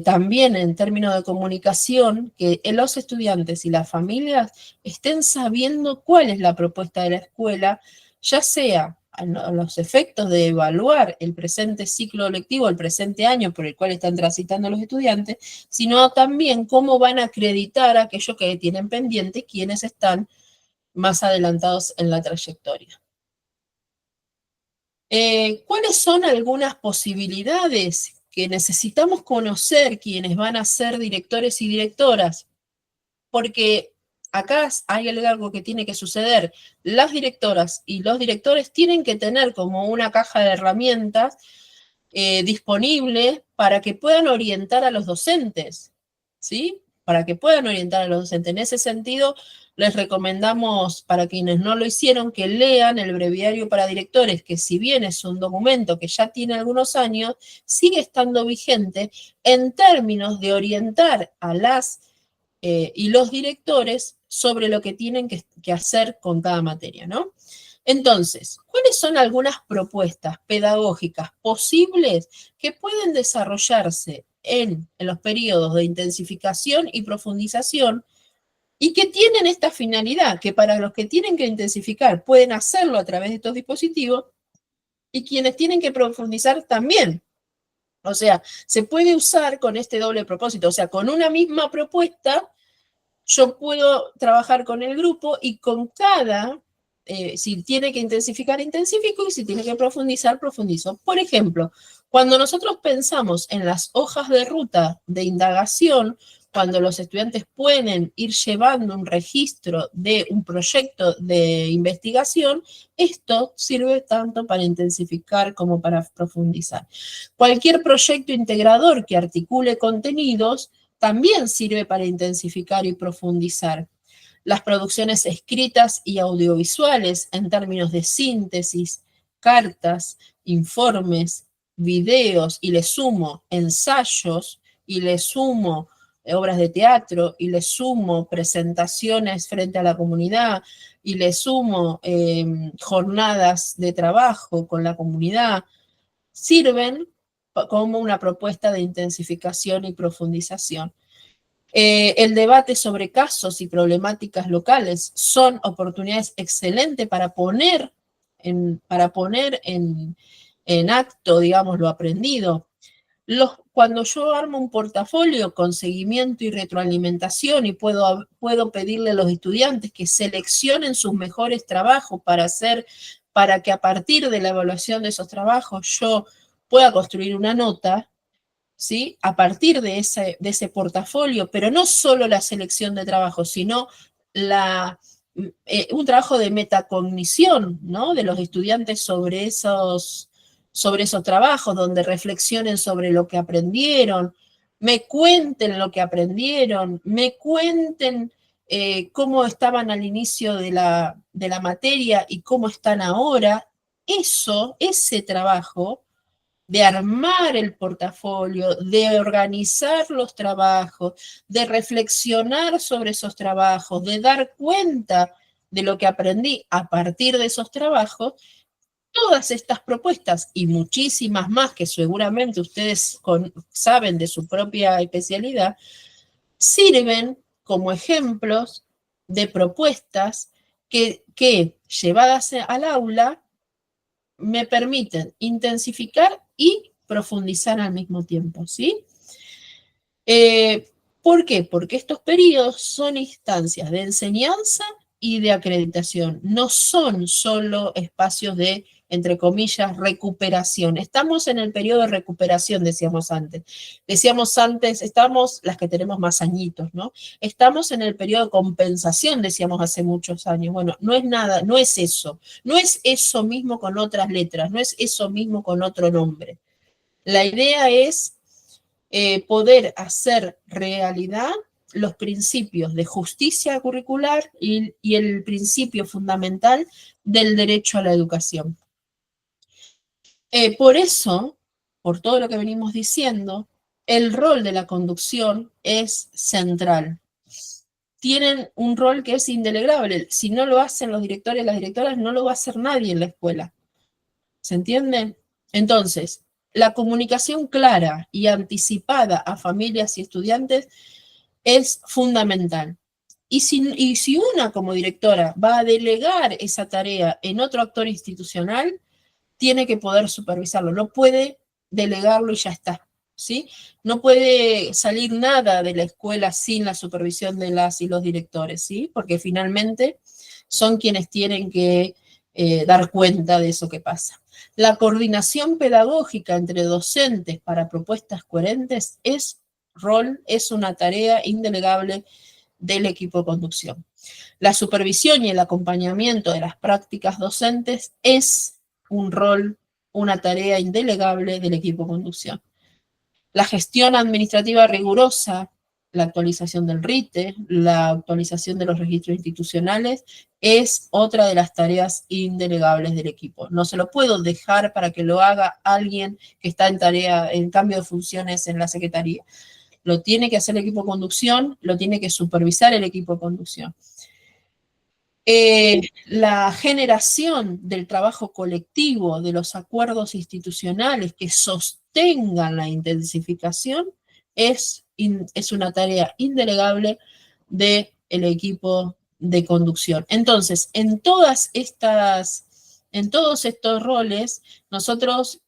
también en términos de comunicación que los estudiantes y las familias estén sabiendo cuál es la propuesta de la escuela, ya sea a los efectos de evaluar el presente ciclo lectivo, el presente año por el cual están transitando los estudiantes, sino también cómo van a acreditar a aquellos que tienen pendiente, quienes están más adelantados en la trayectoria. ¿Cuáles son algunas posibilidades que necesitamos conocer quienes van a ser directores y directoras? Porque acá hay algo que tiene que suceder. Las directoras y los directores tienen que tener como una caja de herramientas disponible para que puedan orientar a los docentes, ¿sí? Para que puedan orientar a los docentes. En ese sentido, les recomendamos, para quienes no lo hicieron, que lean el breviario para directores, que si bien es un documento que ya tiene algunos años, sigue estando vigente en términos de orientar a las y los directores sobre lo que tienen que hacer con cada materia, ¿no? Entonces, ¿cuáles son algunas propuestas pedagógicas posibles que pueden desarrollarse en los periodos de intensificación y profundización y que tienen esta finalidad, que para los que tienen que intensificar pueden hacerlo a través de estos dispositivos y quienes tienen que profundizar también? O sea, se puede usar con este doble propósito, o sea, con una misma propuesta yo puedo trabajar con el grupo y con cada, si tiene que intensificar, intensifico, y si tiene que profundizar, profundizo. Por ejemplo, cuando nosotros pensamos en las hojas de ruta de indagación, cuando los estudiantes pueden ir llevando un registro de un proyecto de investigación, esto sirve tanto para intensificar como para profundizar. Cualquier proyecto integrador que articule contenidos también sirve para intensificar y profundizar. Las producciones escritas y audiovisuales en términos de síntesis, cartas, informes, videos, y le sumo ensayos, y le sumo obras de teatro, y le sumo presentaciones frente a la comunidad, y le sumo jornadas de trabajo con la comunidad, sirven como una propuesta de intensificación y profundización. El debate sobre casos y problemáticas locales son oportunidades excelentes para poner en acto, digamos, lo aprendido. Cuando yo armo un portafolio con seguimiento y retroalimentación y puedo pedirle a los estudiantes que seleccionen sus mejores trabajos para que a partir de la evaluación de esos trabajos yo pueda construir una nota, ¿sí? A partir de ese portafolio, pero no solo la selección de trabajo, sino un trabajo de metacognición, ¿no? De los estudiantes sobre esos trabajos, donde reflexionen sobre lo que aprendieron, me cuenten lo que aprendieron, me cuenten cómo estaban al inicio de la materia y cómo están ahora. Ese trabajo de armar el portafolio, de organizar los trabajos, de reflexionar sobre esos trabajos, de dar cuenta de lo que aprendí a partir de esos trabajos, todas estas propuestas y muchísimas más que seguramente ustedes saben de su propia especialidad, sirven como ejemplos de propuestas que llevadas al aula me permiten intensificar y profundizar al mismo tiempo, ¿sí? ¿Por qué? Porque estos periodos son instancias de enseñanza y de acreditación. No son solo espacios de, entre comillas, recuperación. Estamos en el periodo de recuperación, decíamos antes. Decíamos antes, estamos, las que tenemos más añitos, ¿no? Estamos en el periodo de compensación, decíamos hace muchos años. Bueno, no es nada, no es eso. No es eso mismo con otras letras, no es eso mismo con otro nombre. La idea es poder hacer realidad los principios de justicia curricular y el principio fundamental del derecho a la educación. Por eso, por todo lo que venimos diciendo, el rol de la conducción es central. Tienen un rol que es indelegable. Si no lo hacen los directores y las directoras, no lo va a hacer nadie en la escuela. ¿Se entiende? Entonces, la comunicación clara y anticipada a familias y estudiantes es fundamental. Y si una como directora va a delegar esa tarea en otro actor institucional, tiene que poder supervisarlo, no puede delegarlo y ya está, ¿sí? No puede salir nada de la escuela sin la supervisión de las y los directores, ¿sí? Porque finalmente son quienes tienen que dar cuenta de eso que pasa. La coordinación pedagógica entre docentes para propuestas coherentes es una tarea indelegable del equipo de conducción. La supervisión y el acompañamiento de las prácticas docentes es un rol, una tarea indelegable del equipo de conducción. La gestión administrativa rigurosa, la actualización del RITE, la actualización de los registros institucionales, es otra de las tareas indelegables del equipo. No se lo puedo dejar para que lo haga alguien que está en cambio de funciones en la Secretaría. Lo tiene que hacer el equipo de conducción, lo tiene que supervisar el equipo de conducción. La generación del trabajo colectivo, de los acuerdos institucionales que sostengan la intensificación, es una tarea indelegable del equipo de conducción. Entonces, en todos estos roles, nosotras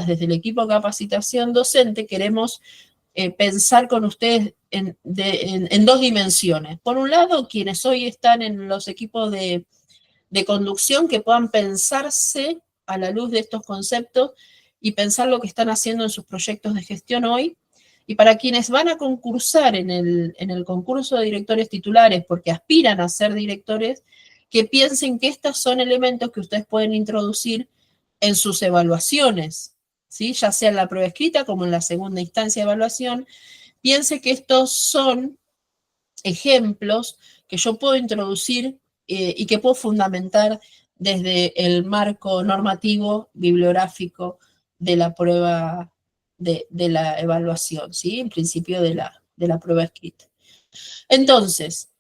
desde el equipo de capacitación docente queremos pensar con ustedes en dos dimensiones. Por un lado, quienes hoy están en los equipos de conducción, que puedan pensarse a la luz de estos conceptos y pensar lo que están haciendo en sus proyectos de gestión hoy. Y para quienes van a concursar en el concurso de directores titulares porque aspiran a ser directores, que piensen que estos son elementos que ustedes pueden introducir en sus evaluaciones, ¿sí? Ya sea en la prueba escrita como en la segunda instancia de evaluación. Piense que estos son ejemplos que yo puedo introducir y que puedo fundamentar desde el marco normativo bibliográfico de la prueba de la evaluación, ¿sí? En principio de la prueba escrita. Entonces,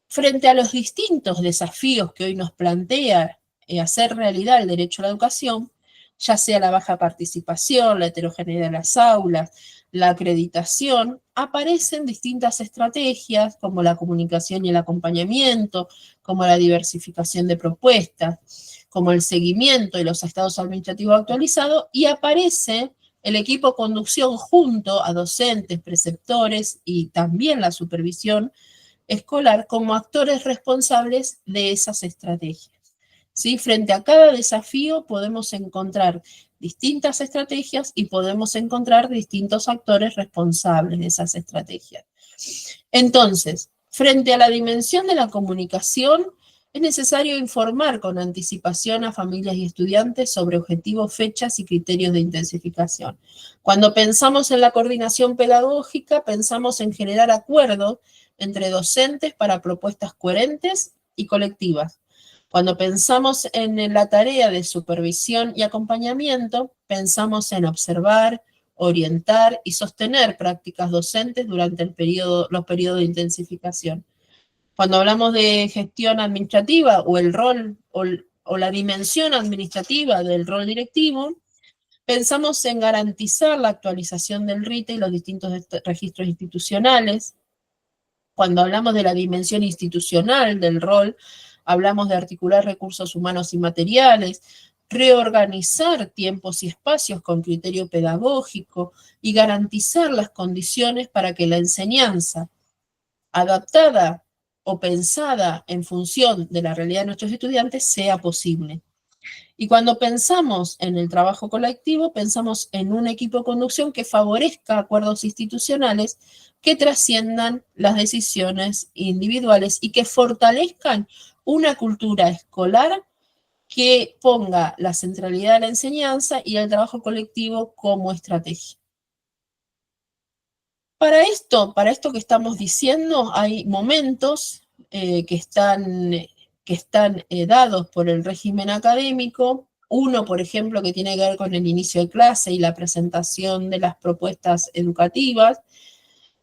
frente a los distintos desafíos que hoy nos plantea hacer realidad el derecho a la educación, ya sea la baja participación, la heterogeneidad de las aulas, la acreditación, aparecen distintas estrategias como la comunicación y el acompañamiento, como la diversificación de propuestas, como el seguimiento de los estados administrativos actualizados, y aparece el equipo de conducción junto a docentes, preceptores y también la supervisión escolar como actores responsables de esas estrategias. ¿Sí? Frente a cada desafío podemos encontrar distintas estrategias y podemos encontrar distintos actores responsables de esas estrategias. Entonces, frente a la dimensión de la comunicación, es necesario informar con anticipación a familias y estudiantes sobre objetivos, fechas y criterios de intensificación. Cuando pensamos en la coordinación pedagógica, pensamos en generar acuerdos entre docentes para propuestas coherentes y colectivas. Cuando pensamos en la tarea de supervisión y acompañamiento, pensamos en observar, orientar y sostener prácticas docentes durante los periodos de intensificación. Cuando hablamos de gestión administrativa o el rol o la dimensión administrativa del rol directivo, pensamos en garantizar la actualización del RITE y los distintos registros institucionales. Cuando hablamos de la dimensión institucional del rol, hablamos de articular recursos humanos y materiales, reorganizar tiempos y espacios con criterio pedagógico y garantizar las condiciones para que la enseñanza adaptada o pensada en función de la realidad de nuestros estudiantes sea posible. Y cuando pensamos en el trabajo colectivo, pensamos en un equipo de conducción que favorezca acuerdos institucionales que trasciendan las decisiones individuales y que fortalezcan una cultura escolar que ponga la centralidad de la enseñanza y el trabajo colectivo como estrategia. Para esto que estamos diciendo, hay momentos que están dados por el régimen académico. Uno, por ejemplo, que tiene que ver con el inicio de clase y la presentación de las propuestas educativas,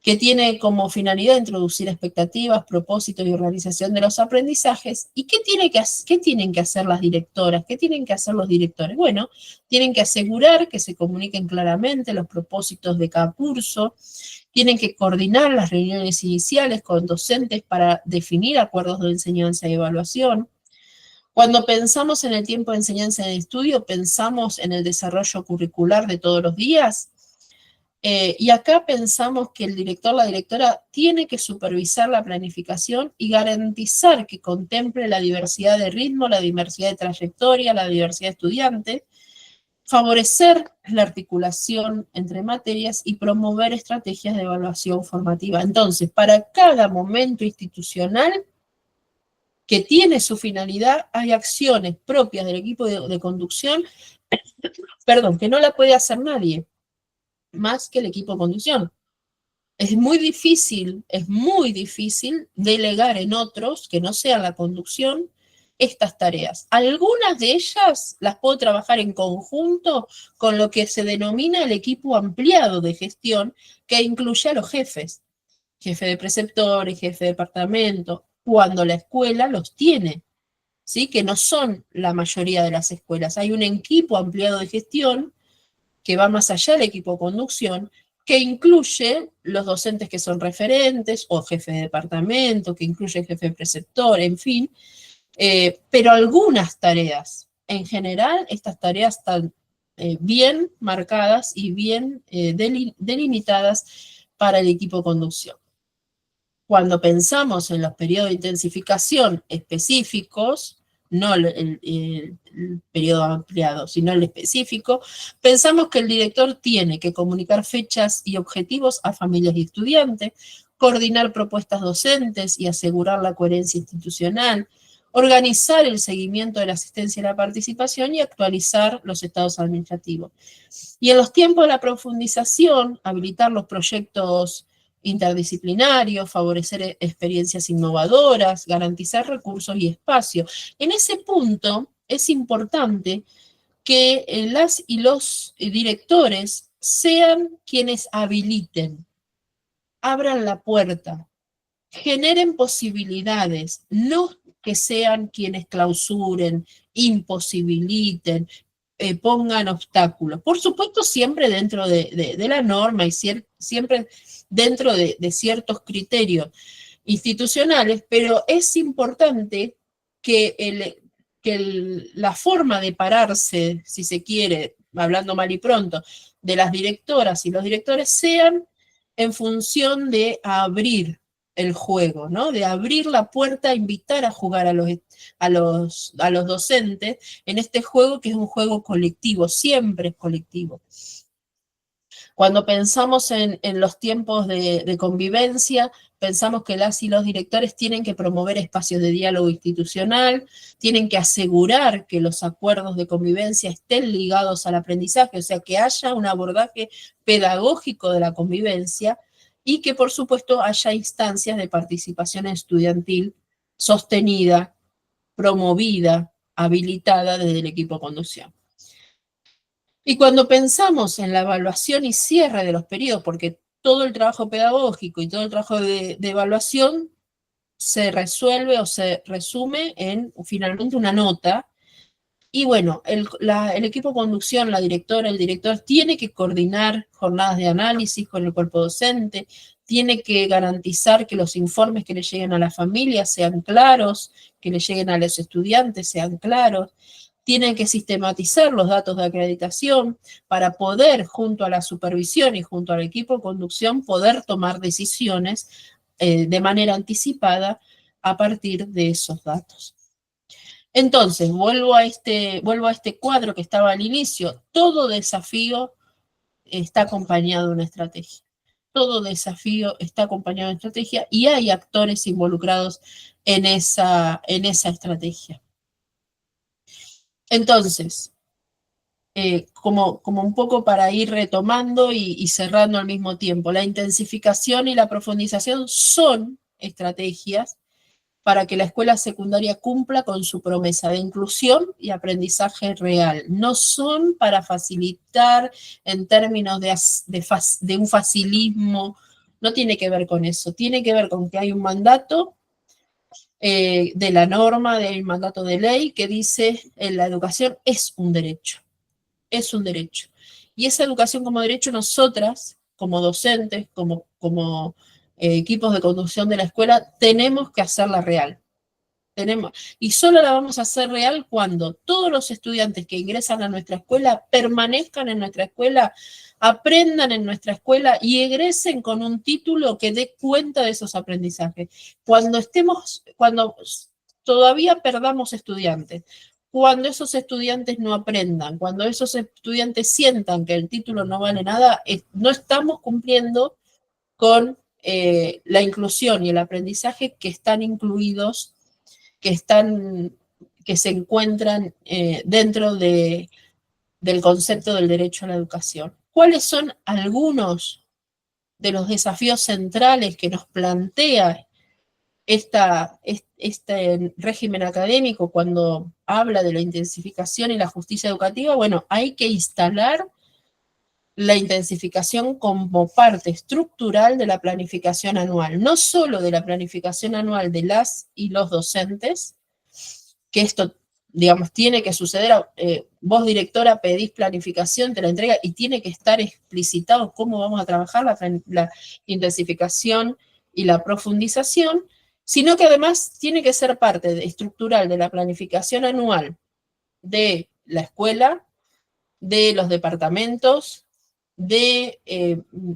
que tiene como finalidad introducir expectativas, propósitos y organización de los aprendizajes. ¿Y qué tienen que hacer las directoras? ¿Qué tienen que hacer los directores? Bueno, tienen que asegurar que se comuniquen claramente los propósitos de cada curso, tienen que coordinar las reuniones iniciales con docentes para definir acuerdos de enseñanza y evaluación. Cuando pensamos en el tiempo de enseñanza y de estudio, pensamos en el desarrollo curricular de todos los días. Y acá pensamos que el director, la directora, tiene que supervisar la planificación y garantizar que contemple la diversidad de ritmo, la diversidad de trayectoria, la diversidad de estudiantes, favorecer la articulación entre materias y promover estrategias de evaluación formativa. Entonces, para cada momento institucional que tiene su finalidad, hay acciones propias del equipo de conducción, que no la puede hacer nadie más que el equipo de conducción. Es muy difícil delegar en otros que no sean la conducción estas tareas. Algunas de ellas las puedo trabajar en conjunto con lo que se denomina el equipo ampliado de gestión, que incluye a los jefes, jefe de preceptores, jefe de departamento, cuando la escuela los tiene, ¿sí? Que no son la mayoría de las escuelas. Hay un equipo ampliado de gestión que va más allá del equipo de conducción, que incluye los docentes que son referentes, o jefe de departamento, que incluye jefe de preceptor, en fin, pero algunas tareas, en general, estas tareas están bien marcadas y bien delimitadas para el equipo de conducción. Cuando pensamos en los periodos de intensificación específicos, no el periodo ampliado, sino el específico, pensamos que el director tiene que comunicar fechas y objetivos a familias y estudiantes, coordinar propuestas docentes y asegurar la coherencia institucional, organizar el seguimiento de la asistencia y la participación y actualizar los estados administrativos. Y en los tiempos de la profundización, habilitar los proyectos interdisciplinarios, favorecer experiencias innovadoras, garantizar recursos y espacio. En ese punto es importante que las y los directores sean quienes habiliten, abran la puerta, generen posibilidades, no que sean quienes clausuren, imposibiliten, pongan obstáculos. Por supuesto, siempre dentro de la norma y siempre dentro de ciertos criterios institucionales, pero es importante que la forma de pararse, si se quiere, hablando mal y pronto, de las directoras y los directores sean en función de abrir el juego, ¿no? De abrir la puerta, invitar a jugar a los docentes en este juego que es un juego colectivo, siempre es colectivo. Cuando pensamos en los tiempos de convivencia, pensamos que las y los directores tienen que promover espacios de diálogo institucional, tienen que asegurar que los acuerdos de convivencia estén ligados al aprendizaje, o sea, que haya un abordaje pedagógico de la convivencia y que, por supuesto, haya instancias de participación estudiantil sostenida, promovida, habilitada desde el equipo de conducción. Y cuando pensamos en la evaluación y cierre de los periodos, porque todo el trabajo pedagógico y todo el trabajo de evaluación se resuelve o se resume en finalmente una nota, y bueno, el equipo de conducción, la directora, el director, tiene que coordinar jornadas de análisis con el cuerpo docente, tiene que garantizar que los informes que le lleguen a la familia sean claros, que le lleguen a los estudiantes sean claros, tienen que sistematizar los datos de acreditación para poder, junto a la supervisión y junto al equipo de conducción, poder tomar decisiones de manera anticipada a partir de esos datos. Entonces, vuelvo a este cuadro que estaba al inicio. Todo desafío está acompañado de una estrategia. Todo desafío está acompañado de una estrategia y hay actores involucrados en esa estrategia. Entonces, como un poco para ir retomando y cerrando al mismo tiempo, la intensificación y la profundización son estrategias para que la escuela secundaria cumpla con su promesa de inclusión y aprendizaje real. No son para facilitar en términos de un facilismo, no tiene que ver con eso, tiene que ver con que hay un mandato de la norma, del mandato de ley que dice la educación es un derecho. Es un derecho. Y esa educación como derecho nosotras, como docentes, como equipos de conducción de la escuela, tenemos que hacerla real. Y solo la vamos a hacer real cuando todos los estudiantes que ingresan a nuestra escuela permanezcan en nuestra escuela, aprendan en nuestra escuela y egresen con un título que dé cuenta de esos aprendizajes. Cuando todavía perdamos estudiantes, cuando esos estudiantes no aprendan, cuando esos estudiantes sientan que el título no vale nada, no estamos cumpliendo con la inclusión y el aprendizaje que están incluidos, que se encuentran dentro del concepto del derecho a la educación. ¿Cuáles son algunos de los desafíos centrales que nos plantea este régimen académico cuando habla de la intensificación y la justicia educativa? Bueno, hay que instalar la intensificación como parte estructural de la planificación anual, no solo de la planificación anual de las y los docentes, que esto, digamos, tiene que suceder, vos directora pedís planificación, te la entrega y tiene que estar explicitado cómo vamos a trabajar la intensificación y la profundización, sino que además tiene que ser parte estructural de la planificación anual de la escuela, de los departamentos, del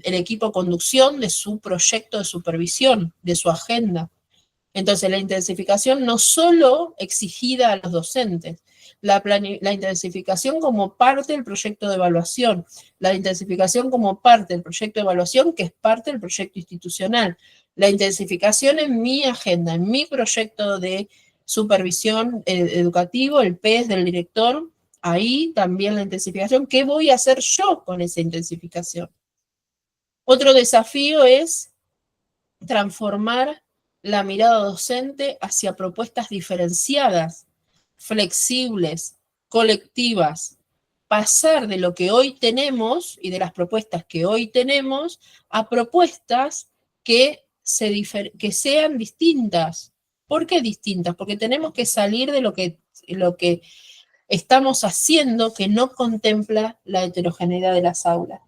equipo de conducción, de su proyecto de supervisión, de su agenda. Entonces, la intensificación no solo exigida a los docentes, la intensificación como parte del proyecto de evaluación, la intensificación como parte del proyecto de evaluación, que es parte del proyecto institucional, la intensificación en mi agenda, en mi proyecto de supervisión educativo, el PES del director, ahí también la intensificación. ¿Qué voy a hacer yo con esa intensificación? Otro desafío es transformar la mirada docente hacia propuestas diferenciadas, flexibles, colectivas, pasar de lo que hoy tenemos y de las propuestas que hoy tenemos a propuestas que sean distintas. ¿Por qué distintas? Porque tenemos que salir de lo que estamos haciendo que no contempla la heterogeneidad de las aulas.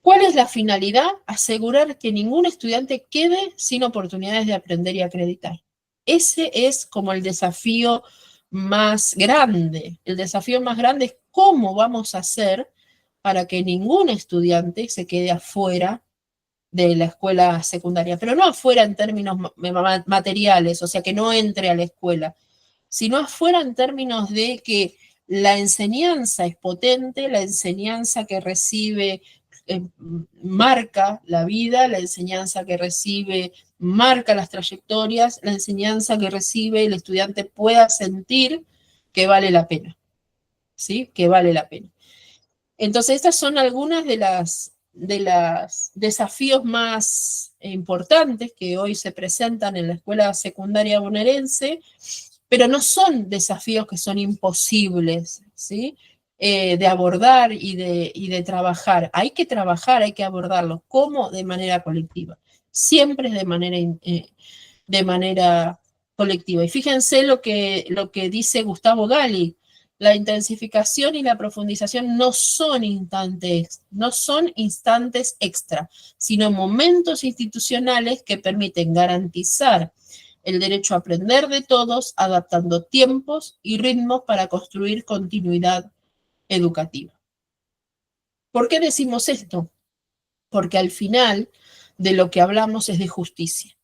¿Cuál es la finalidad? Asegurar que ningún estudiante quede sin oportunidades de aprender y acreditar. Ese es como el desafío más grande. El desafío más grande es cómo vamos a hacer para que ningún estudiante se quede afuera de la escuela secundaria, pero no afuera en términos materiales, o sea, que no entre a la escuela, sino afuera en términos de que la enseñanza es potente, la enseñanza que recibe marca la vida, la enseñanza que recibe marca las trayectorias, la enseñanza que recibe el estudiante pueda sentir que vale la pena, ¿sí? Que vale la pena. Entonces, estas son algunas de las desafíos más importantes que hoy se presentan en la escuela secundaria bonaerense, pero no son desafíos que son imposibles, ¿sí? De abordar y de trabajar. Hay que trabajar, hay que abordarlos. ¿Cómo? De manera colectiva. Siempre es de manera colectiva. Y fíjense lo que dice Gustavo Gali. La intensificación y la profundización no son instantes extra, sino momentos institucionales que permiten garantizar el derecho a aprender de todos, adaptando tiempos y ritmos para construir continuidad educativa. ¿Por qué decimos esto? Porque al final de lo que hablamos es de justicia.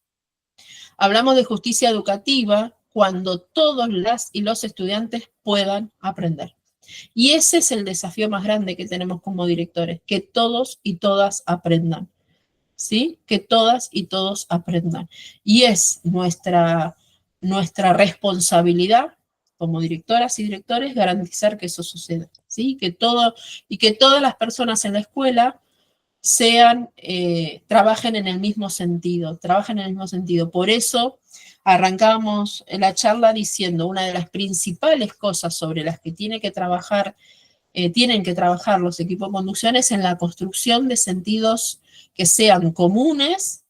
Hablamos de justicia educativa cuando todos las y los estudiantes puedan aprender. Y ese es el desafío más grande que tenemos como directores, que todos y todas aprendan, ¿sí? Que todas y todos aprendan. Y es nuestra responsabilidad como directoras y directores garantizar que eso suceda, ¿sí? Que todas las personas en la escuela trabajen en el mismo sentido, Por eso arrancamos la charla diciendo una de las principales cosas sobre las que tienen que trabajar los equipos de conducción es en la construcción de sentidos que sean comunes,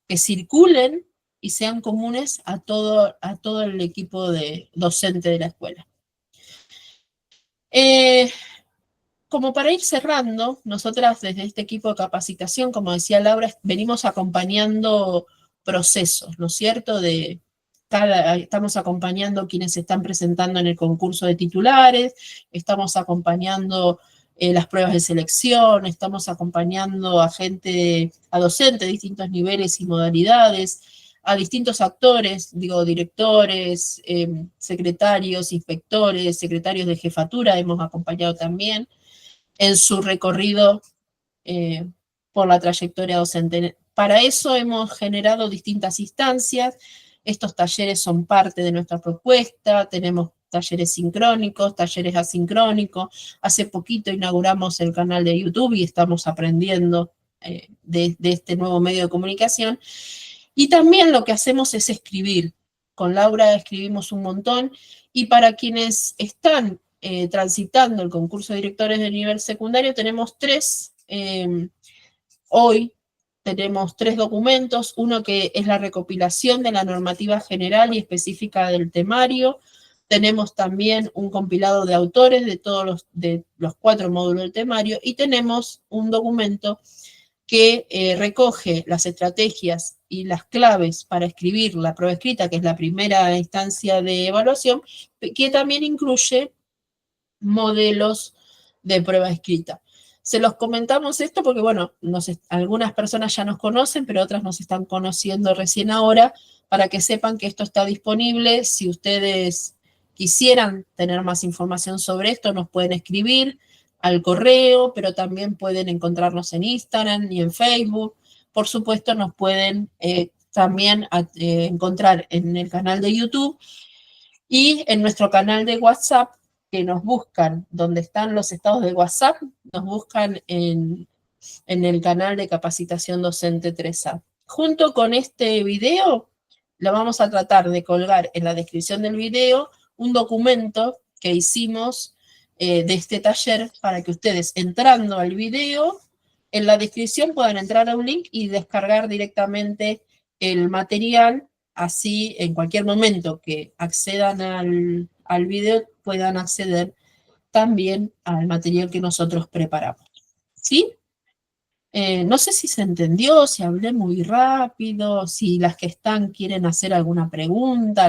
que circulen y sean comunes a todo el equipo docente de la escuela. Como para ir cerrando, nosotras desde este equipo de capacitación, como decía Laura, venimos acompañando procesos, ¿no es cierto? Estamos acompañando a quienes se están presentando en el concurso de titulares, estamos acompañando las pruebas de selección, estamos acompañando a docentes de distintos niveles y modalidades, a distintos actores, directores, secretarios, inspectores, secretarios de jefatura, hemos acompañado también en su recorrido por la trayectoria docente. Para eso hemos generado distintas instancias. Estos talleres son parte de nuestra propuesta. Tenemos talleres sincrónicos, talleres asincrónicos. Hace poquito inauguramos el canal de YouTube y estamos aprendiendo de este nuevo medio de comunicación. Y también lo que hacemos es escribir. Con Laura escribimos un montón. Y para quienes están transitando el concurso de directores de nivel secundario, tenemos hoy tenemos tres documentos, uno que es la recopilación de la normativa general y específica del temario, tenemos también un compilado de autores de los 4 módulos del temario, y tenemos un documento que recoge las estrategias y las claves para escribir la prueba escrita, que es la primera instancia de evaluación, que también incluye modelos de prueba escrita. Se los comentamos esto porque, bueno, algunas personas ya nos conocen, pero otras nos están conociendo recién ahora, para que sepan que esto está disponible. Si ustedes quisieran tener más información sobre esto, nos pueden escribir al correo, pero también pueden encontrarnos en Instagram y en Facebook. Por supuesto, nos pueden también encontrar en el canal de YouTube y en nuestro canal de WhatsApp, que nos buscan, donde están los estados de WhatsApp, nos buscan en el canal de capacitación docente 3A. Junto con este video, lo vamos a tratar de colgar en la descripción del video un documento que hicimos de este taller, para que ustedes, entrando al video, en la descripción puedan entrar a un link y descargar directamente el material. Así, en cualquier momento que accedan al video, puedan acceder también al material que nosotros preparamos. ¿Sí? No sé si se entendió, si hablé muy rápido, si las que están quieren hacer alguna pregunta,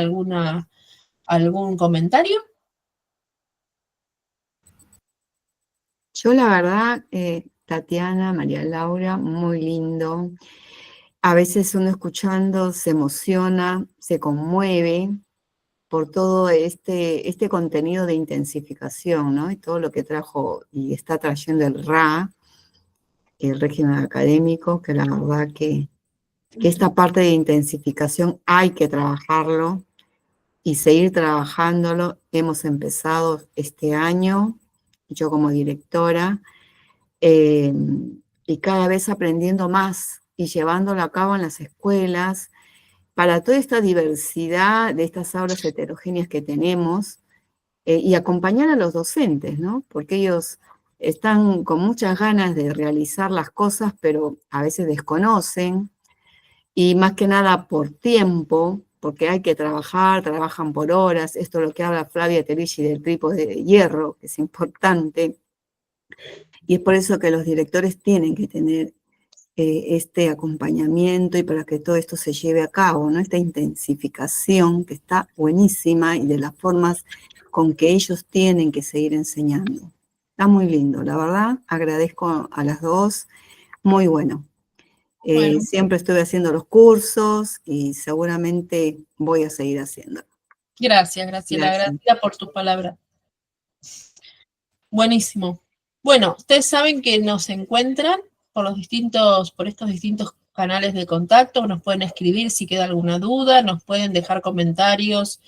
algún comentario. Yo la verdad, Tatiana, María Laura, muy lindo. A veces uno escuchando se emociona, se conmueve por todo este contenido de intensificación, ¿no? Y todo lo que trajo y está trayendo el RA, el régimen académico, que la verdad que esta parte de intensificación hay que trabajarlo y seguir trabajándolo. Hemos empezado este año, yo como directora, y cada vez aprendiendo más y llevándolo a cabo en las escuelas, para toda esta diversidad de estas aulas heterogéneas que tenemos, y acompañar a los docentes, ¿no? Porque ellos están con muchas ganas de realizar las cosas, pero a veces desconocen, y más que nada por tiempo, porque hay que trabajan por horas. Esto es lo que habla Flavia Terici del trípode de hierro, que es importante. Y es por eso que los directores tienen que tener este acompañamiento y para que todo esto se lleve a cabo, ¿no? Esta intensificación que está buenísima y de las formas con que ellos tienen que seguir enseñando. Está muy lindo, la verdad, agradezco a las dos, muy bueno. Bueno. Siempre estuve haciendo los cursos y seguramente voy a seguir haciendo. Gracias, Graciela, agradecida por tus palabras. Buenísimo. Bueno, ustedes saben que nos encuentran por estos distintos canales de contacto, nos pueden escribir si queda alguna duda, nos pueden dejar comentarios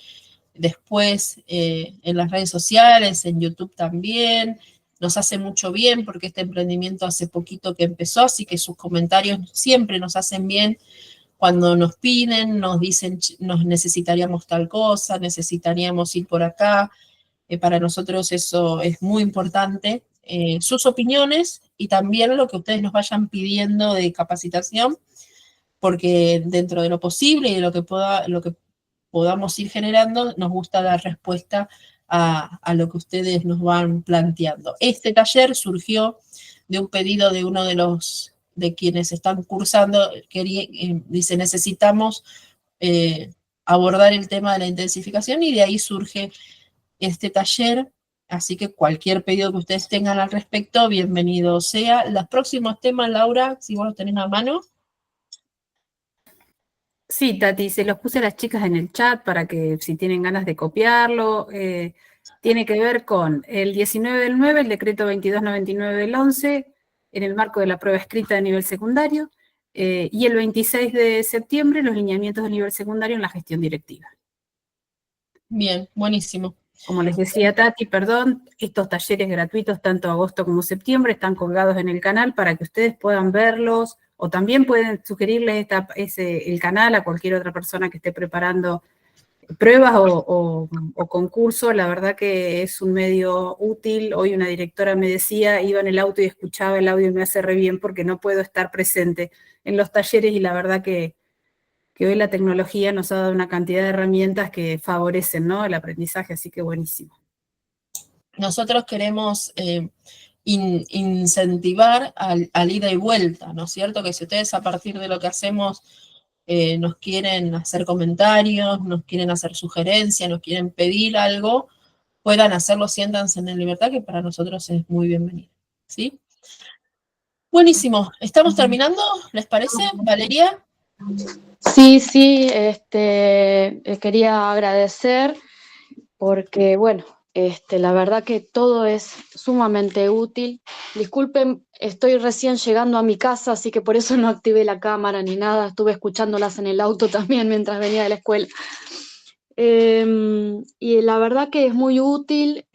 después en las redes sociales, en YouTube también. Nos hace mucho bien porque este emprendimiento hace poquito que empezó, así que sus comentarios siempre nos hacen bien cuando nos piden, nos dicen, nos necesitaríamos tal cosa, necesitaríamos ir por acá. Para nosotros eso es muy importante. Sus opiniones y también lo que ustedes nos vayan pidiendo de capacitación, porque dentro de lo posible y de lo que podamos ir generando, nos gusta dar respuesta a lo que ustedes nos van planteando. Este taller surgió de un pedido de uno de quienes están cursando, dice, necesitamos abordar el tema de la intensificación, y de ahí surge este taller. Así que cualquier pedido que ustedes tengan al respecto, bienvenido sea. Los próximos temas, Laura, si vos los tenés a mano. Sí, Tati, se los puse a las chicas en el chat para que si tienen ganas de copiarlo. Tiene que ver con el 19 del 9, el decreto 2299 del 11, en el marco de la prueba escrita de nivel secundario, y el 26 de septiembre, los lineamientos de nivel secundario en la gestión directiva. Bien, buenísimo. Como les decía Tati, perdón, estos talleres gratuitos, tanto agosto como septiembre, están colgados en el canal para que ustedes puedan verlos, o también pueden sugerirles el canal a cualquier otra persona que esté preparando pruebas o concursos. La verdad que es un medio útil. Hoy una directora me decía, iba en el auto y escuchaba el audio y me hace re bien porque no puedo estar presente en los talleres, y la verdad que hoy la tecnología nos ha dado una cantidad de herramientas que favorecen, ¿no?, el aprendizaje, así que buenísimo. Nosotros queremos incentivar al ida y vuelta, ¿no es cierto? Que si ustedes a partir de lo que hacemos nos quieren hacer comentarios, nos quieren hacer sugerencias, nos quieren pedir algo, puedan hacerlo, siéntanse en libertad, que para nosotros es muy bienvenido, ¿sí? Buenísimo. ¿Estamos terminando? ¿Les parece, Valeria? Sí, quería agradecer porque, bueno, la verdad que todo es sumamente útil. Disculpen, estoy recién llegando a mi casa, así que por eso no activé la cámara ni nada. Estuve escuchándolas en el auto también mientras venía de la escuela. Y la verdad que es muy útil.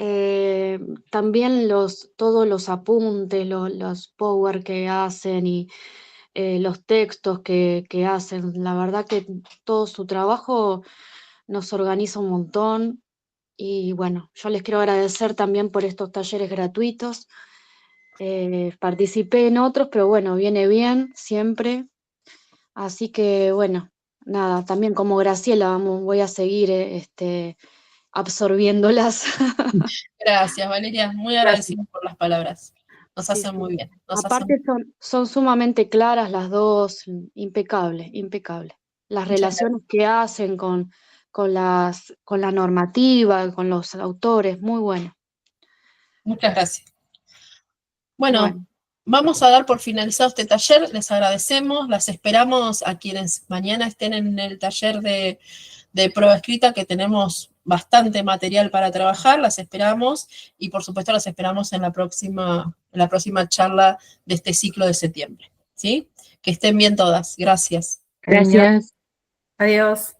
También todos los apuntes, los power que hacen y los textos que hacen. La verdad que todo su trabajo nos organiza un montón. Y bueno, yo les quiero agradecer también por estos talleres gratuitos. Participé en otros, pero bueno, viene bien siempre. Así que bueno, nada, también como Graciela voy a seguir absorbiéndolas. Gracias, Valeria. Muy agradecida por las palabras. Nos hacen muy bien. Aparte son sumamente claras las dos, impecable, impecable. Las relaciones que hacen con la normativa, con los autores, muy bueno. Muchas gracias. Bueno, vamos a dar por finalizado este taller. Les agradecemos, las esperamos a quienes mañana estén en el taller de prueba escrita, que tenemos bastante material para trabajar. Las esperamos y por supuesto las esperamos en la próxima charla de este ciclo de septiembre, ¿sí? Que estén bien todas. Gracias. Gracias. Adiós.